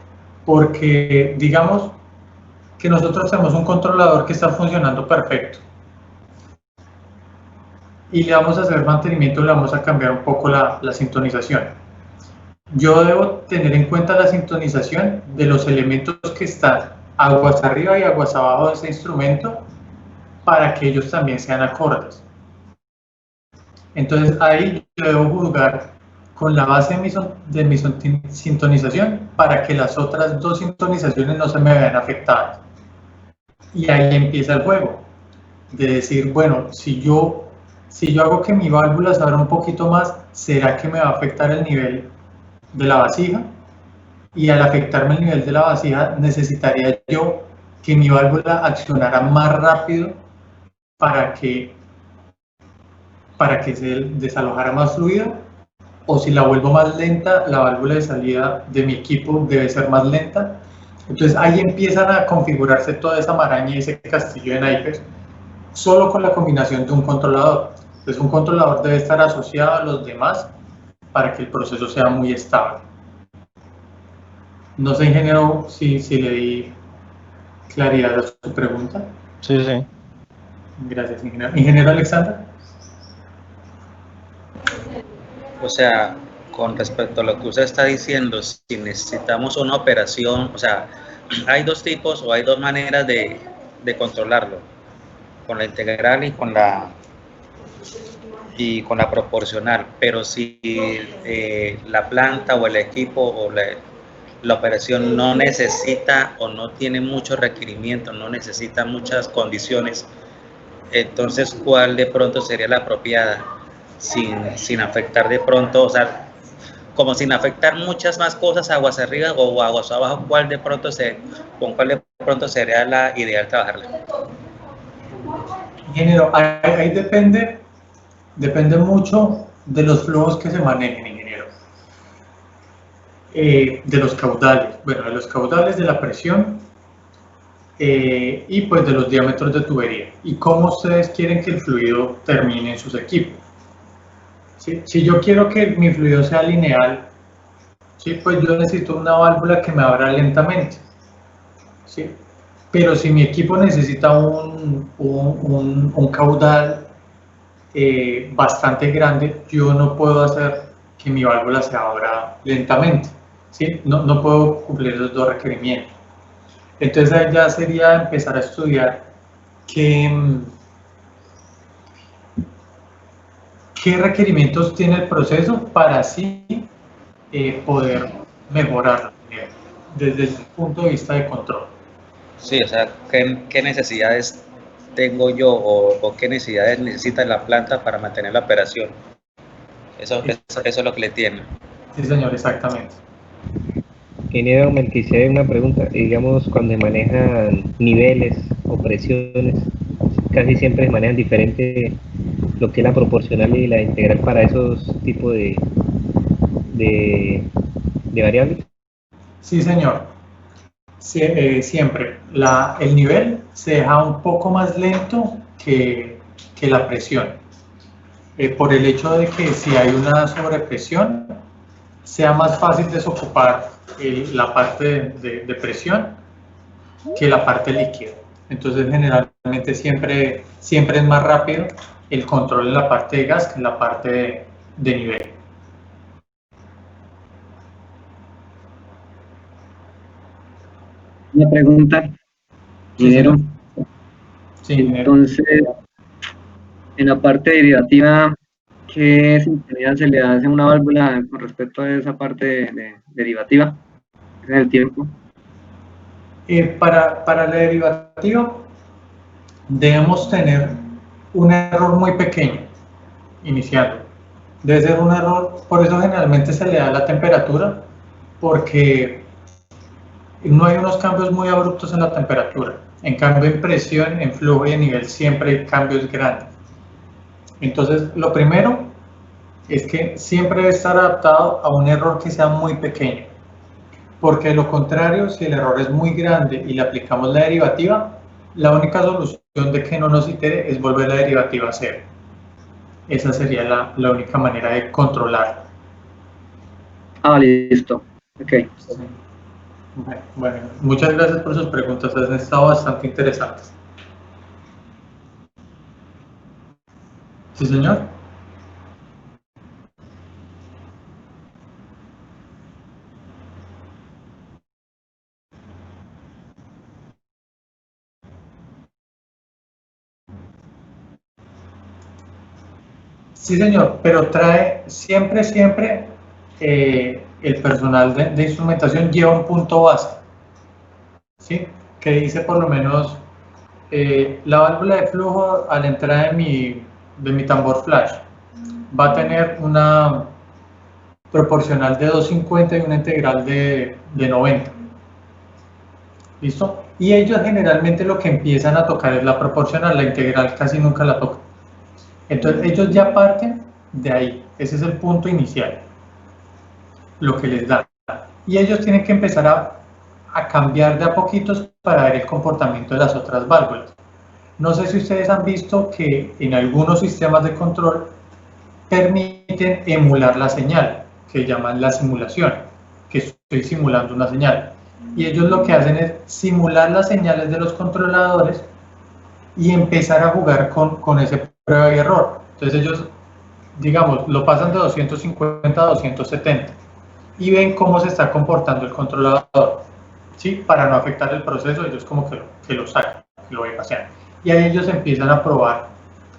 Speaker 1: Porque digamos que nosotros tenemos un controlador que está funcionando perfecto y le vamos a hacer mantenimiento, le vamos a cambiar un poco la sintonización. Yo debo tener en cuenta la sintonización de los elementos que están aguas arriba y aguas abajo de ese instrumento para que ellos también sean acordes. Entonces ahí yo debo juzgar con la base de mi sintonización para que las otras dos sintonizaciones no se me vean afectadas. Y ahí empieza el juego, de decir, bueno, si yo hago que mi válvula se abra un poquito más, ¿será que me va a afectar el nivel de la vasija? Y al afectarme el nivel de la vasija, necesitaría yo que mi válvula accionara más rápido para que se desalojara más fluido, o si la vuelvo más lenta, la válvula de salida de mi equipo debe ser más lenta. Entonces ahí empiezan a configurarse toda esa maraña y ese castillo de naipes solo con la combinación de un controlador. Entonces un controlador debe estar asociado a los demás para que el proceso sea muy estable. No sé, ingeniero, si le di claridad a su pregunta.
Speaker 3: Sí, sí.
Speaker 1: Gracias, ingeniero. Ingeniero Alexander.
Speaker 2: O sea, con respecto a lo que usted está diciendo, si necesitamos una operación, o sea, hay dos tipos o hay dos maneras de controlarlo, con la integral y con la proporcional, pero si la planta o el equipo o la operación no necesita o no tiene muchos requerimientos, no necesita muchas condiciones, entonces ¿cuál de pronto sería la apropiada? Sin afectar de pronto, o sea, como sin afectar muchas más cosas aguas arriba o aguas abajo, con cuál de pronto sería la ideal trabajarla.
Speaker 1: Ingeniero, ahí depende mucho de los flujos que se manejen, ingeniero. De los caudales, bueno, de los caudales, de la presión y pues de los diámetros de tubería y cómo ustedes quieren que el fluido termine en sus equipos. ¿Sí? Si yo quiero que mi fluido sea lineal, ¿sí? Pues yo necesito una válvula que me abra lentamente, ¿sí? Pero si mi equipo necesita un caudal bastante grande, yo no puedo hacer que mi válvula se abra lentamente, ¿sí? No puedo cumplir los dos requerimientos. Entonces ahí ya sería empezar a estudiar qué requerimientos tiene el proceso para así poder mejorarlo desde el punto de vista de control.
Speaker 2: Sí, o sea, ¿qué necesidades tengo yo o qué necesidades necesita la planta para mantener la operación? Eso es lo que le tiene.
Speaker 1: Sí, señor, exactamente.
Speaker 6: Ingeniero Melquisede, una pregunta. Digamos, cuando manejan niveles o presiones, casi siempre manejan diferente lo que es la proporcional y la integral para esos tipos de variables.
Speaker 1: Sí, señor. Siempre. El nivel se deja un poco más lento que la presión. Por el hecho de que si hay una sobrepresión, sea más fácil desocupar la parte de presión que la parte líquida. Entonces, generalmente siempre es más rápido el control en la parte de gas que en la parte de nivel.
Speaker 9: Una pregunta, ingeniero.
Speaker 1: Sí, ingeniero.
Speaker 9: Entonces, en la parte derivativa, ¿qué sintonía se le hace a una válvula con respecto a esa parte de derivativa en el tiempo?
Speaker 1: Para la derivativa debemos tener un error muy pequeño inicial. Debe ser un error, por eso generalmente se le da la temperatura, porque no hay unos cambios muy abruptos en la temperatura. En cambio, en presión, en flujo y en nivel siempre hay cambios grandes. Entonces, lo primero es que siempre debe estar adaptado a un error que sea muy pequeño, porque de lo contrario, si el error es muy grande y le aplicamos la derivativa, la única solución de que no nos itere es volver la derivativa a cero. Esa sería la única manera de controlarlo.
Speaker 9: Ah, listo. Ok.
Speaker 1: Bueno, muchas gracias por sus preguntas, han estado bastante interesantes. ¿Sí, señor? Sí, señor, pero trae siempre el personal de instrumentación lleva un punto base, ¿sí? Que dice por lo menos la válvula de flujo a la entrada de mi tambor flash va a tener una proporcional de 250 y una integral de 90. ¿Listo? Y ellos generalmente lo que empiezan a tocar es la proporcional, la integral casi nunca la tocan. Entonces ellos ya parten de ahí, ese es el punto inicial, lo que les da. Y ellos tienen que empezar a cambiar de a poquitos para ver el comportamiento de las otras válvulas. No sé si ustedes han visto que en algunos sistemas de control permiten emular la señal, que llaman la simulación, que estoy simulando una señal. Y ellos lo que hacen es simular las señales de los controladores y empezar a jugar con ese prueba y error. Entonces ellos, digamos, lo pasan de 250 a 270 y ven cómo se está comportando el controlador, ¿sí? Para no afectar el proceso, ellos como que lo sacan, que lo bypassean. Y ahí ellos empiezan a probar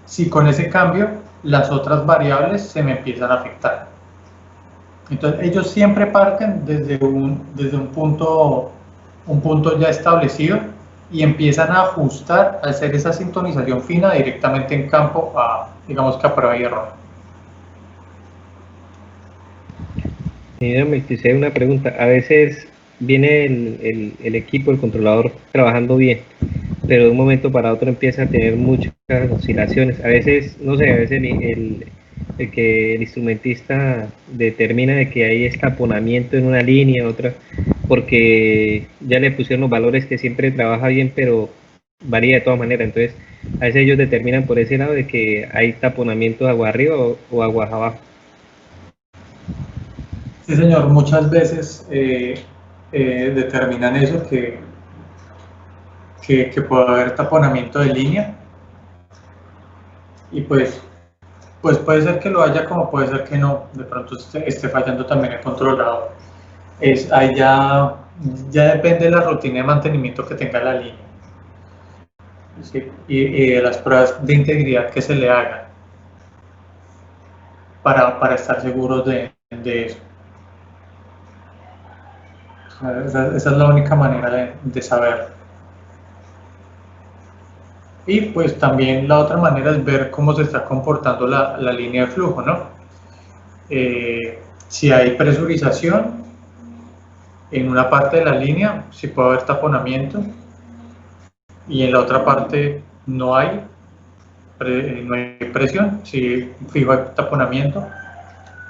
Speaker 1: si con ese cambio las otras variables se me empiezan a afectar. Entonces ellos siempre parten desde un punto ya establecido y empiezan a ajustar, a hacer esa sintonización fina directamente en campo, digamos que a prueba y error.
Speaker 6: Mira, me quisiera una pregunta. A veces viene el equipo, el controlador trabajando bien, pero de un momento para otro empieza a tener muchas oscilaciones. A veces, no sé, a veces el instrumentista determina de que hay estaponamiento en una línea, otra, porque ya le pusieron los valores que siempre trabaja bien, pero varía de todas maneras. Entonces, a veces ellos determinan por ese lado de que hay taponamiento de agua arriba o aguas abajo.
Speaker 1: Sí, señor, muchas veces determinan eso, que puede haber taponamiento de línea, y pues puede ser que lo haya, como puede ser que no, de pronto esté fallando también el controlador. Ahí ya depende de la rutina de mantenimiento que tenga la línea, ¿sí? Y de las pruebas de integridad que se le hagan para estar seguros de eso. Esa es la única manera de saberlo. Y pues también la otra manera es ver cómo se está comportando la línea de flujo, ¿no? Si hay presurización en una parte de la línea, sí puede haber taponamiento, y en la otra parte no hay presión, sí fijo hay taponamiento.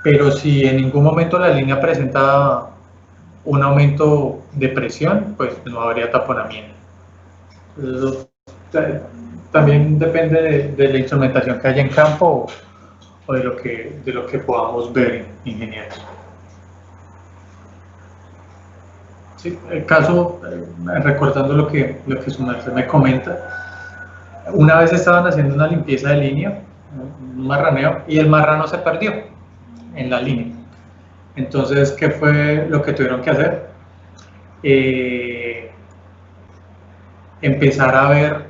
Speaker 1: Pero si en ningún momento la línea presenta un aumento de presión, pues no habría taponamiento. Eso también depende de la instrumentación que haya en campo o de lo que podamos ver, ingenieros. Sí, el caso, recordando lo que su merced me comenta, una vez estaban haciendo una limpieza de línea, un marraneo, y el marrano se perdió en la línea. Entonces, ¿qué fue lo que tuvieron que hacer? Empezar a ver,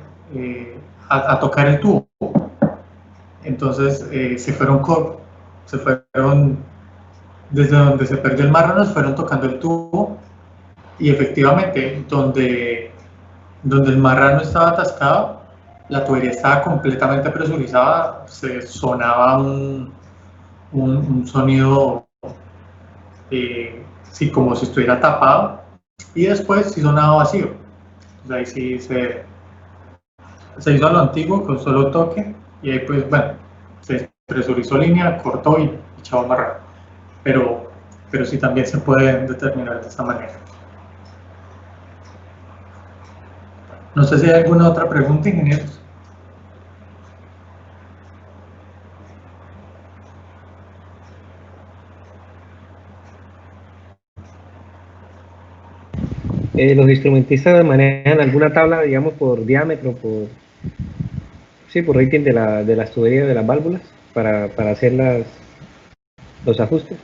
Speaker 1: a tocar el tubo. Entonces se fueron desde donde se perdió el marrano, se fueron tocando el tubo, y efectivamente donde el marrano estaba atascado, la tubería estaba completamente presurizada, se sonaba un sonido sí, como si estuviera tapado, y después sí sonaba vacío. Entonces ahí sí se hizo a lo antiguo con solo toque, y ahí pues bueno, se presurizó línea, cortó y echó marrano. Pero sí también se puede determinar de esa manera. No sé si hay alguna otra pregunta, ingenieros.
Speaker 6: Los instrumentistas manejan alguna tabla, digamos, por diámetro, por rating de las tuberías de las válvulas para hacer los ajustes.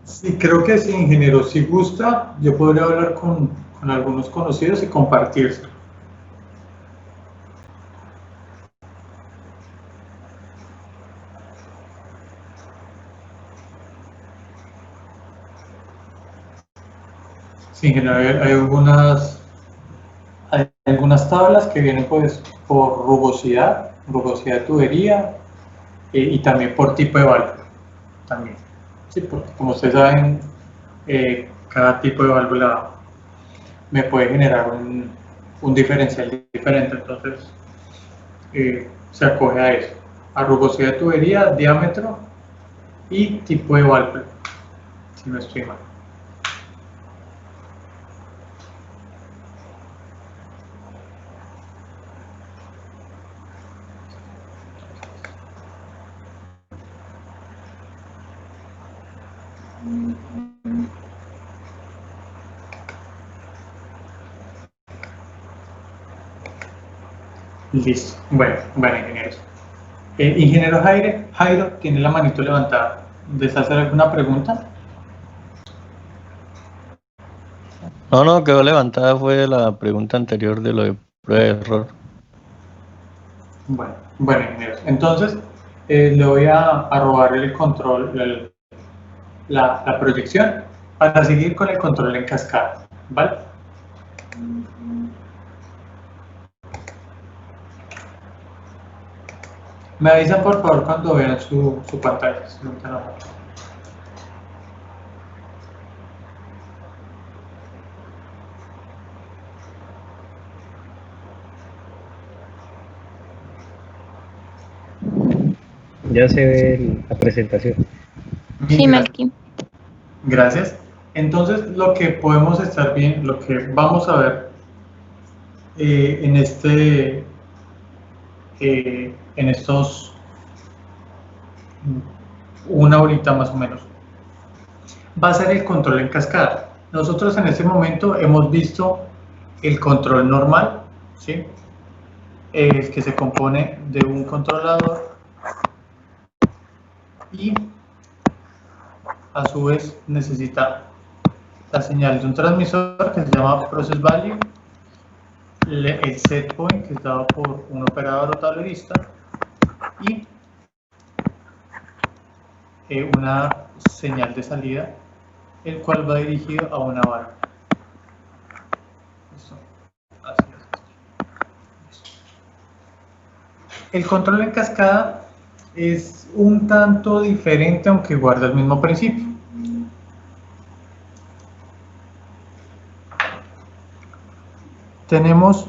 Speaker 1: Sí, creo que sí, ingeniero. Si gusta, yo podría hablar con algunos conocidos y compartirse. Sí, ingeniero, hay algunas tablas que vienen pues por rugosidad de tubería, y también por tipo de válvula también. Sí, porque como ustedes saben, cada tipo de válvula me puede generar un diferencial diferente, entonces se acoge a eso, a rugosidad de tubería, diámetro y tipo de válvula, si no estoy mal. Listo. Bueno, ingenieros. Ingeniero Jairo, tiene la manito levantada. ¿Desea hacer alguna pregunta?
Speaker 3: No, quedó levantada, fue la pregunta anterior de lo de prueba de error.
Speaker 1: Bueno, ingenieros. Entonces, le voy a robar el control, la proyección, para seguir con el control en cascada, ¿vale? Me avisan por favor cuando vean su pantalla. Si no, no.
Speaker 6: Ya se ve la presentación.
Speaker 5: Sí, Melqui.
Speaker 1: Gracias. Entonces, lo que podemos estar bien, lo que vamos a ver en estos una horita más o menos, va a ser el control en cascada. Nosotros en este momento hemos visto el control normal, ¿sí? El que se compone de un controlador y a su vez necesita la señal de un transmisor que se llama process value, el set point que es dado por un operador o tablerista y una señal de salida, el cual va dirigido a una válvula. Así es. El control en cascada es un tanto diferente, aunque guarda el mismo principio. Tenemos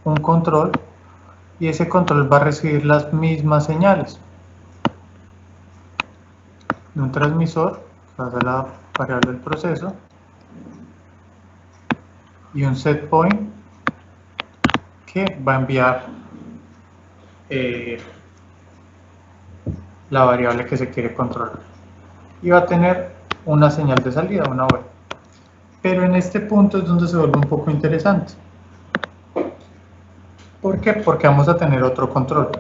Speaker 1: un control y ese control va a recibir las mismas señales de un transmisor, que va a ser la variable del proceso, y un set point que va a enviar la variable que se quiere controlar y va a tener una señal de salida, una web. Pero en este punto es donde se vuelve un poco interesante. ¿Por qué? Porque vamos a tener otro control.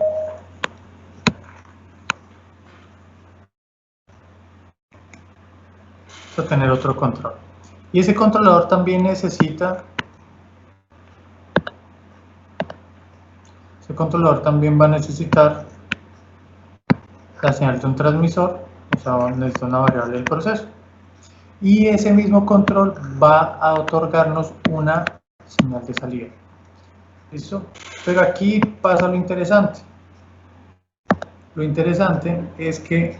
Speaker 1: Vamos a tener otro control. Y ese controlador también necesita... Ese controlador también va a necesitar la señal de un transmisor, o sea, necesita una variable del proceso. Y ese mismo control va a otorgarnos una señal de salida. ¿Listo? Pero aquí pasa lo interesante. Lo interesante es que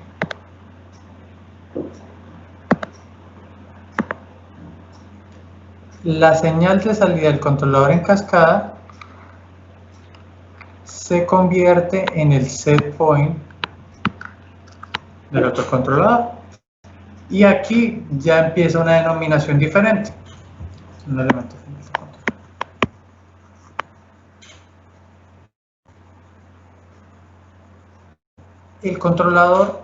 Speaker 1: la señal de salida del controlador en cascada se convierte en el set point del otro controlador. Y aquí ya empieza una denominación diferente. Un elemento final de control. El controlador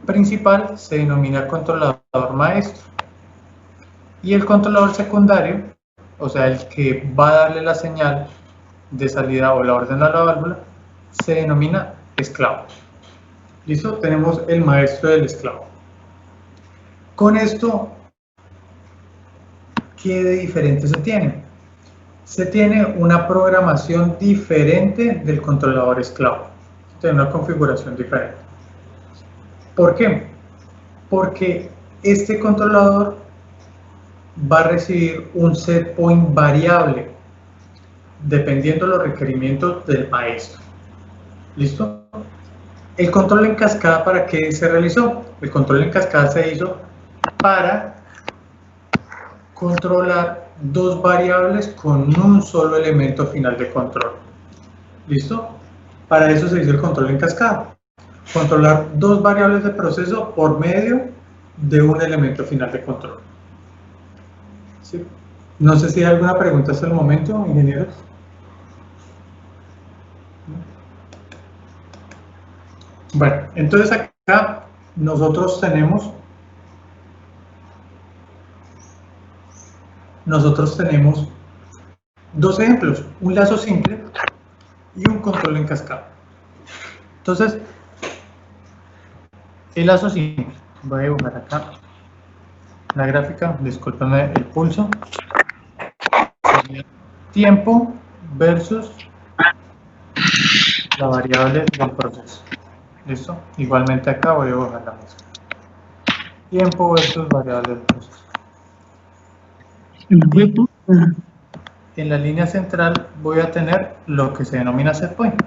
Speaker 1: principal se denomina controlador maestro. Y el controlador secundario, o sea, el que va a darle la señal de salida o la orden a la válvula, se denomina esclavo. ¿Listo? Tenemos el maestro del esclavo. Con esto, ¿qué de diferente se tiene? Se tiene una programación diferente del controlador esclavo. Tiene una configuración diferente. ¿Por qué? Porque este controlador va a recibir un set point variable dependiendo de los requerimientos del maestro. ¿Listo? El control en cascada, ¿para qué se realizó? El control en cascada se hizo para controlar dos variables con un solo elemento final de control. ¿Listo? Para eso se hizo el control en cascada. Controlar dos variables de proceso por medio de un elemento final de control. ¿Sí? No sé si hay alguna pregunta hasta el momento, ingenieros. Bueno, entonces acá nosotros tenemos nosotros tenemos dos ejemplos, un lazo simple y un control en cascada. Entonces, el lazo simple, voy a dibujar acá la gráfica, discúlpenme el pulso, tiempo versus la variable del proceso. ¿Listo? Igualmente acá voy a dibujar la misma. Tiempo versus variable del proceso. En la línea central voy a tener lo que se denomina set point.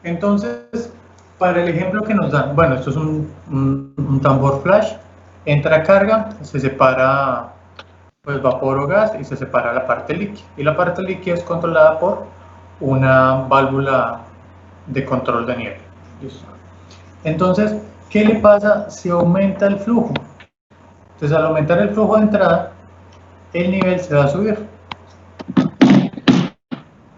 Speaker 1: Entonces, para el ejemplo que nos dan, bueno, esto es un tambor flash, entra carga, se separa pues vapor o gas y se separa la parte líquida. Y la parte líquida es controlada por una válvula de control de nivel. ¿Listo? Entonces, ¿qué le pasa si aumenta el flujo? Entonces, al aumentar el flujo de entrada, el nivel se va a subir.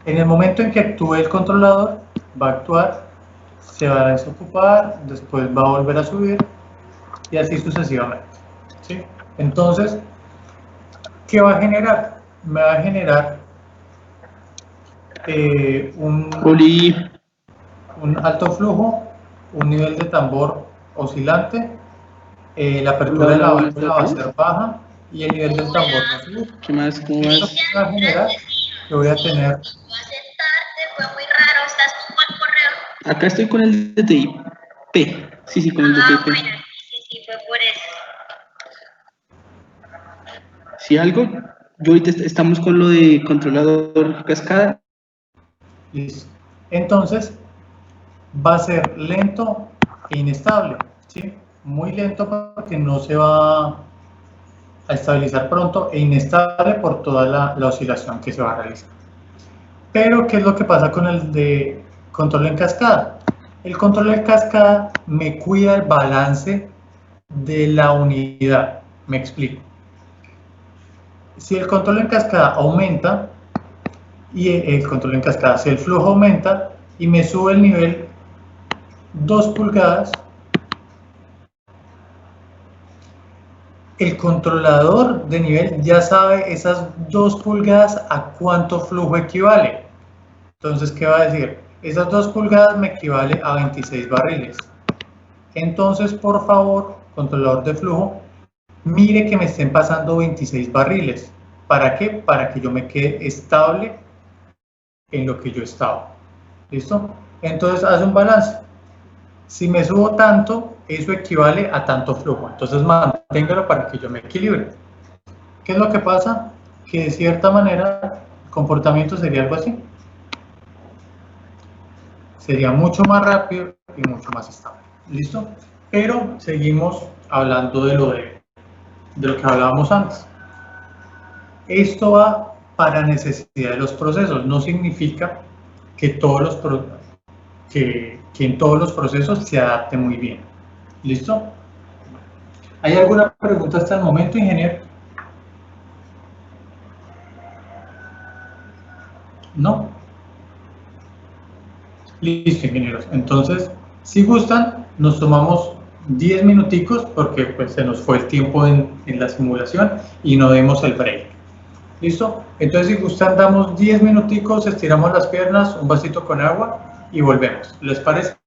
Speaker 1: En el momento en que actúe el controlador, va a actuar, se va a desocupar, después va a volver a subir y así sucesivamente. ¿Sí? Entonces, ¿qué va a generar? Me va a generar un alto flujo, un nivel de tambor oscilante, la apertura de la válvula va a ser baja y el nivel del tambor va a subir.
Speaker 4: ¿Qué más? ¿Cómo vas?
Speaker 1: Esto va a generar que voy a tener...
Speaker 4: Acá estoy con el DTI P. Sí, con el DTI P.
Speaker 10: Sí, fue por eso.
Speaker 4: Si algo, yo ahorita estamos con lo de controlador cascada.
Speaker 1: Listo. Entonces, va a ser lento e inestable, ¿sí? Muy lento porque no se va a estabilizar pronto e inestable por toda la oscilación que se va a realizar. Pero, ¿qué es lo que pasa con el de control en cascada? El control en cascada me cuida el balance de la unidad. Me explico. Si el control en cascada aumenta, y el control en cascada, si el flujo aumenta y me sube el nivel 2 pulgadas, el controlador de nivel ya sabe esas 2 pulgadas a cuánto flujo equivale. Entonces, ¿qué va a decir? Esas 2 pulgadas me equivale a 26 barriles. Entonces, por favor, controlador de flujo, mire que me estén pasando 26 barriles. ¿Para qué? Para que yo me quede estable en lo que yo estaba. ¿Listo? Entonces, hace un balance. Si me subo tanto, eso equivale a tanto flujo. Entonces, manténgalo para que yo me equilibre. ¿Qué es lo que pasa? Que de cierta manera, el comportamiento sería algo así. Sería mucho más rápido y mucho más estable. ¿Listo? Pero seguimos hablando de lo que hablábamos antes. Esto va para necesidad de los procesos. No significa que, en todos los procesos se adapte muy bien. ¿Listo? ¿Hay alguna pregunta hasta el momento, ingeniero? ¿No? Listo, ingenieros. Entonces, si gustan, nos tomamos 10 minuticos porque pues, se nos fue el tiempo en la simulación y no demos el break. ¿Listo? Entonces, si gustan, damos 10 minuticos, estiramos las piernas, un vasito con agua y volvemos. ¿Les parece?